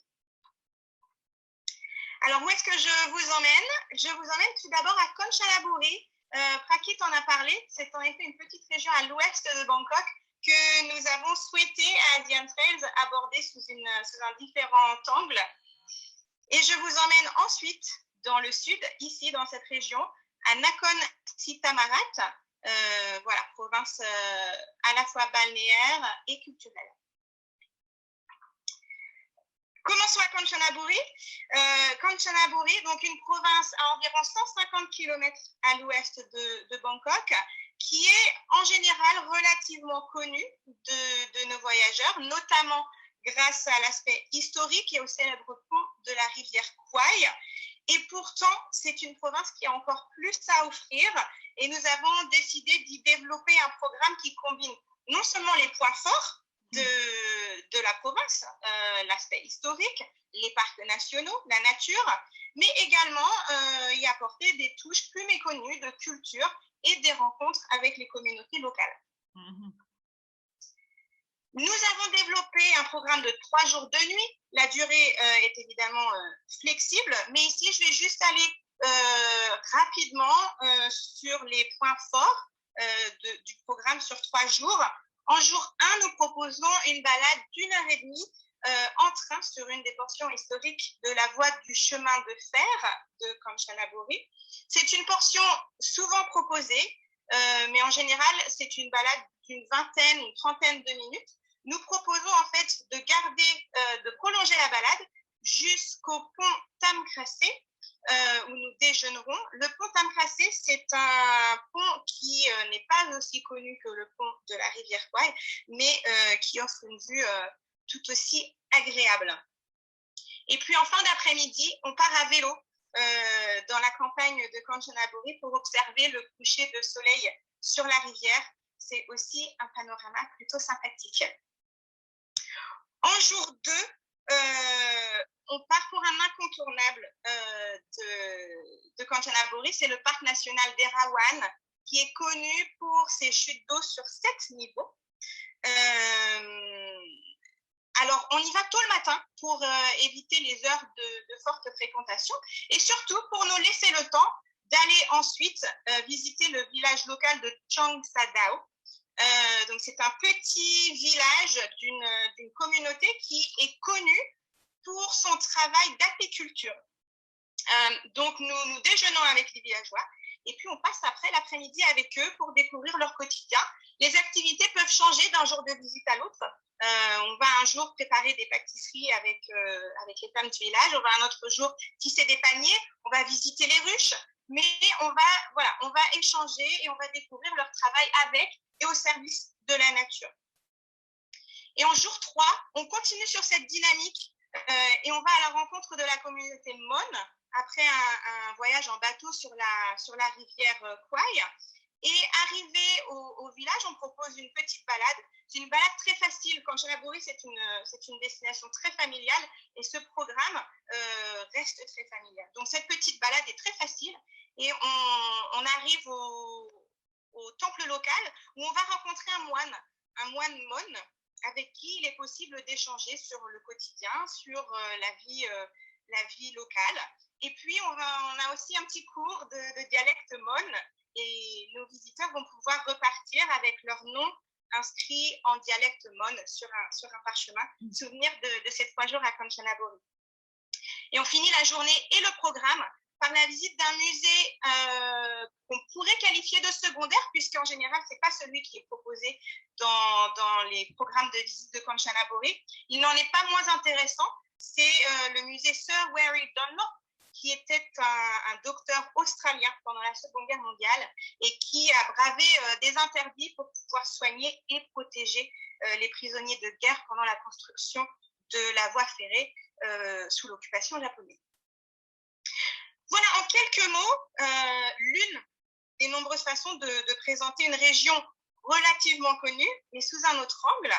Alors, où est-ce que je vous emmène? Je vous emmène tout d'abord à Kanchanaburi. Prakit en a parlé, c'est en effet une petite région à l'ouest de Bangkok que nous avons souhaité à Asian Trails aborder sous un différent angle. Et je vous emmène ensuite dans le sud, ici dans cette région, à Nakhon Si Thammarat, voilà, province à la fois balnéaire et culturelle. Commençons à Kanchanaburi. Kanchanaburi, donc une province à environ 150 km à l'ouest de Bangkok, qui est en général relativement connue de nos voyageurs, notamment grâce à l'aspect historique et au célèbre pont de la rivière Kwai. Et pourtant, c'est une province qui a encore plus à offrir et nous avons décidé d'y développer un programme qui combine non seulement les points forts de la province, l'aspect historique, les parcs nationaux, la nature, mais également y apporter des touches plus méconnues de culture et des rencontres avec les communautés locales. Nous avons développé un programme de 3 jours de nuit. La durée est évidemment flexible, mais ici, je vais juste aller rapidement sur les points forts du programme sur 3 jours. En jour 1, nous proposons une balade d'1h30 en train sur une des portions historiques de la voie du chemin de fer de Kanchanaburi. C'est une portion souvent proposée, mais en général, c'est une balade d'une vingtaine ou trentaine de minutes. Nous proposons en fait de prolonger la balade jusqu'au pont Tamkrasé, où nous déjeunerons. Le pont Tamkrasé, c'est un pont qui n'est pas aussi connu que le pont de la rivière Kwai, mais qui offre une vue tout aussi agréable. Et puis en fin d'après-midi, on part à vélo dans la campagne de Kanchanaburi pour observer le coucher de soleil sur la rivière. C'est aussi un panorama plutôt sympathique. En jour 2, on part pour un incontournable de Kanchanaburi, c'est le parc national d'Erawan, qui est connu pour ses chutes d'eau sur 7 niveaux. Alors, on y va tôt le matin pour éviter les heures de forte fréquentation et surtout pour nous laisser le temps d'aller ensuite visiter le village local de Changsadao. Donc, c'est un petit village d'une communauté qui est connue pour son travail d'apiculture. Donc, nous déjeunons avec les villageois et puis on passe après l'après-midi avec eux pour découvrir leur quotidien. Les activités peuvent changer d'un jour de visite à l'autre. On va un jour préparer des pâtisseries avec les femmes du village, on va un autre jour tisser des paniers, on va visiter les ruches, mais on va échanger et on va découvrir leur travail avec et au service de la nature. Et en jour 3, on continue sur cette dynamique et on va à la rencontre de la communauté Mon après un voyage en bateau sur la rivière Kwai. Et arrivé au village, on propose une petite balade. C'est une balade très facile. Kanchanaburi, c'est une destination très familiale et ce programme reste très familial. Donc, cette petite balade est très facile et on arrive au temple local où on va rencontrer un moine Mon, avec qui il est possible d'échanger sur le quotidien, sur la vie locale. Et puis, on a aussi un petit cours de dialecte Mon. Et nos visiteurs vont pouvoir repartir avec leur nom inscrit en dialecte Mon sur un parchemin, souvenir de ces 3 jours à Kanchanaburi. Et on finit la journée et le programme par la visite d'un musée qu'on pourrait qualifier de secondaire, puisqu'en général, ce n'est pas celui qui est proposé dans les programmes de visite de Kanchanaburi. Il n'en est pas moins intéressant, c'est le musée Sir Weary Dunlop, qui était un docteur australien pendant la Seconde Guerre mondiale et qui a bravé des interdits pour pouvoir soigner et protéger les prisonniers de guerre pendant la construction de la voie ferrée sous l'occupation japonaise. Voilà en quelques mots l'une des nombreuses façons de présenter une région relativement connue, mais sous un autre angle.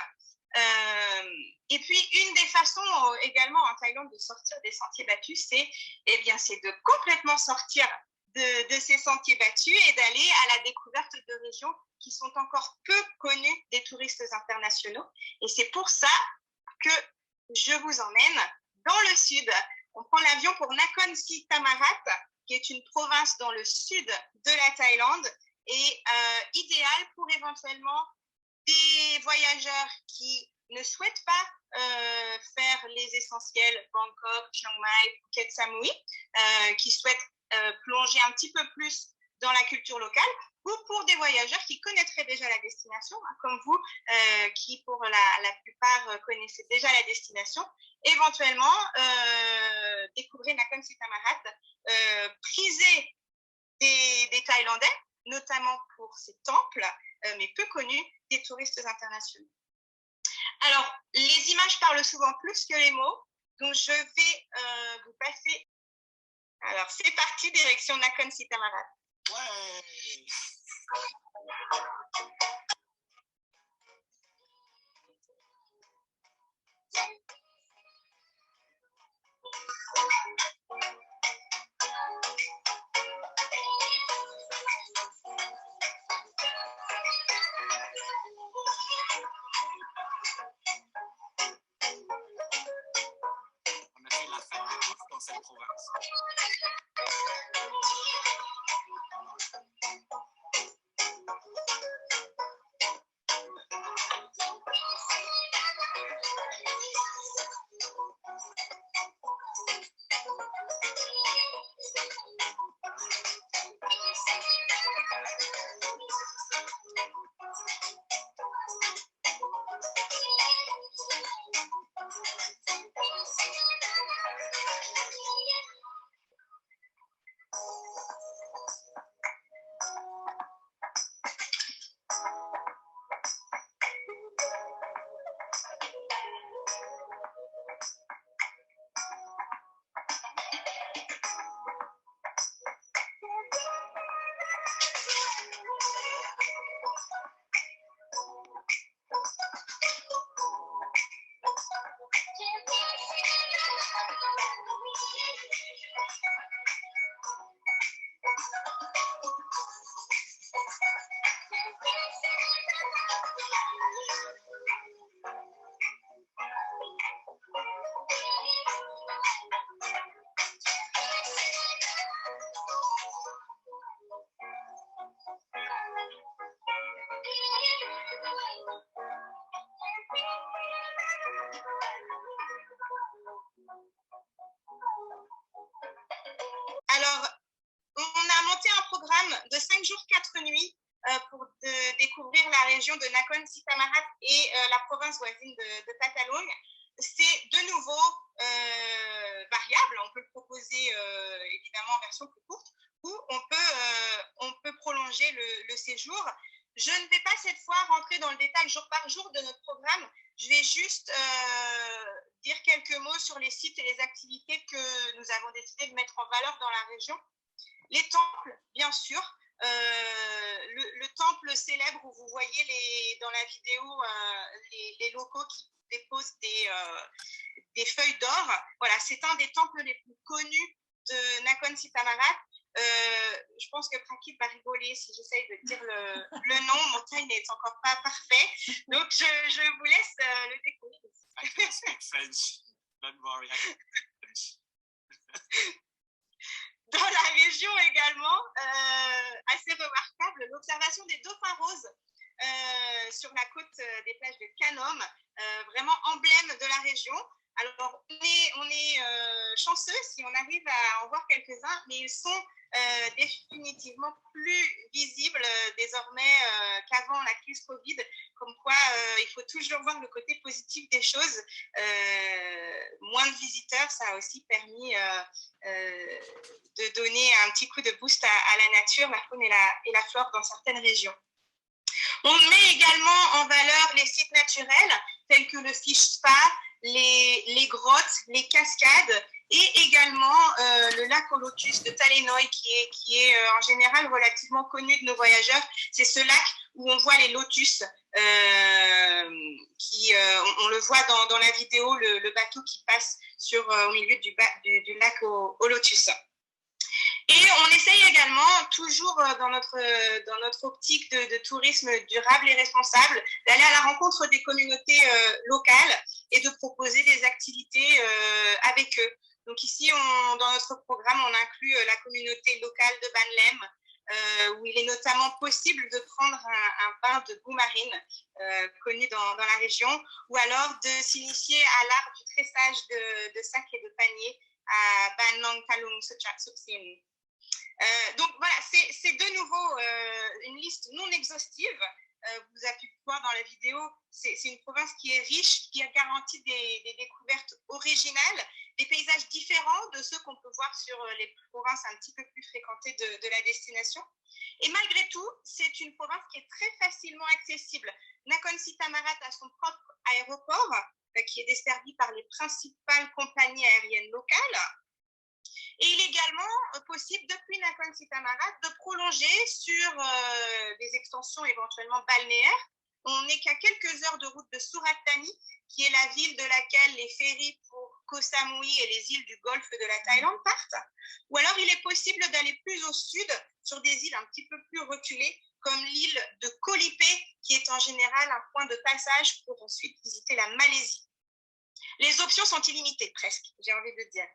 Et puis, une des façons également en Thaïlande de sortir des sentiers battus, c'est de complètement sortir de ces sentiers battus et d'aller à la découverte de régions qui sont encore peu connues des touristes internationaux. Et c'est pour ça que je vous emmène dans le sud. On prend l'avion pour Nakhon Si Thammarat, qui est une province dans le sud de la Thaïlande et idéale pour éventuellement des voyageurs qui ne souhaitent pas faire les essentiels Bangkok, Chiang Mai, Phuket, Samui, qui souhaitent plonger un petit peu plus dans la culture locale, ou pour des voyageurs qui connaîtraient déjà la destination, comme vous, qui pour la plupart connaissez déjà la destination, éventuellement découvrez Nakhon Si Thammarat, prisé des Thaïlandais, notamment pour ses temples, mais peu connus des touristes internationaux. Alors, les images parlent souvent plus que les mots, donc je vais vous passer. Alors, c'est parti, direction Nakhon Si Thammarat. Ouais. On a fait la fête de tous dans cette province. Alors, on a monté un programme de 5 jours, 4 nuits pour découvrir la région de Nakhon Si Thammarat et la province voisine de Catalogne. C'est de nouveau variable, on peut le proposer évidemment en version plus courte, ou on peut prolonger le séjour. Je ne vais pas cette fois rentrer dans le détail jour par jour de notre programme, je vais juste dire quelques mots sur les sites et les activités que nous avons décidé de mettre en valeur dans la région. Les temples, bien sûr. Le temple célèbre où vous voyez dans la vidéo les locaux qui déposent des feuilles d'or. Voilà, c'est un des temples les plus connus de Nakhon Si Thammarat. Je pense que Prakip va rigoler si j'essaye de dire le nom. Mon thai n'est encore pas parfait. Donc, je vous laisse le découvrir. I can speak French. Don't worry, I can speak French. Dans la région également, assez remarquable, l'observation des dauphins roses sur la côte des plages de Kanom, vraiment emblème de la région. Alors, on est chanceux si on arrive à en voir quelques-uns, mais ils sont définitivement plus visibles désormais qu'avant la crise Covid, comme quoi il faut toujours voir le côté positif des choses. Moins de visiteurs, ça a aussi permis de donner un petit coup de boost à la nature, la faune et la flore dans certaines régions. On met également en valeur les sites naturels tels que le Fish Spa, les grottes, les cascades et également le lac aux lotus de Talenoy qui est en général relativement connu de nos voyageurs. C'est ce lac où on voit les lotus, on le voit dans la vidéo, le bateau qui passe au milieu du lac aux lotus. Et on essaye également, toujours dans notre optique de tourisme durable et responsable, d'aller à la rencontre des communautés locales et de proposer des activités avec eux. Donc ici, dans notre programme, on inclut la communauté locale de Banlem, où il est notamment possible de prendre un bain de boue marine connu dans la région, ou alors de s'initier à l'art du tressage de sacs et de paniers à Ban Nong Talung Suksin. Donc voilà, c'est de nouveau une liste non exhaustive. Vous avez pu voir dans la vidéo, c'est une province qui est riche, qui a garanti des découvertes originales, des paysages différents de ceux qu'on peut voir sur les provinces un petit peu plus fréquentées de la destination. Et malgré tout, c'est une province qui est très facilement accessible. Nakhon Si Thammarat a son propre aéroport qui est desservi par les principales compagnies aériennes locales. Et il est également possible, depuis Nakhon Si Thammarat, de prolonger sur des extensions éventuellement balnéaires. On n'est qu'à quelques heures de route de Surat Thani, qui est la ville de laquelle les ferries pour Koh Samui et les îles du golfe de la Thaïlande partent. Ou alors, il est possible d'aller plus au sud, sur des îles un petit peu plus reculées, comme l'île de Koh Lipe, qui est en général un point de passage pour ensuite visiter la Malaisie. Les options sont illimitées, presque, j'ai envie de dire.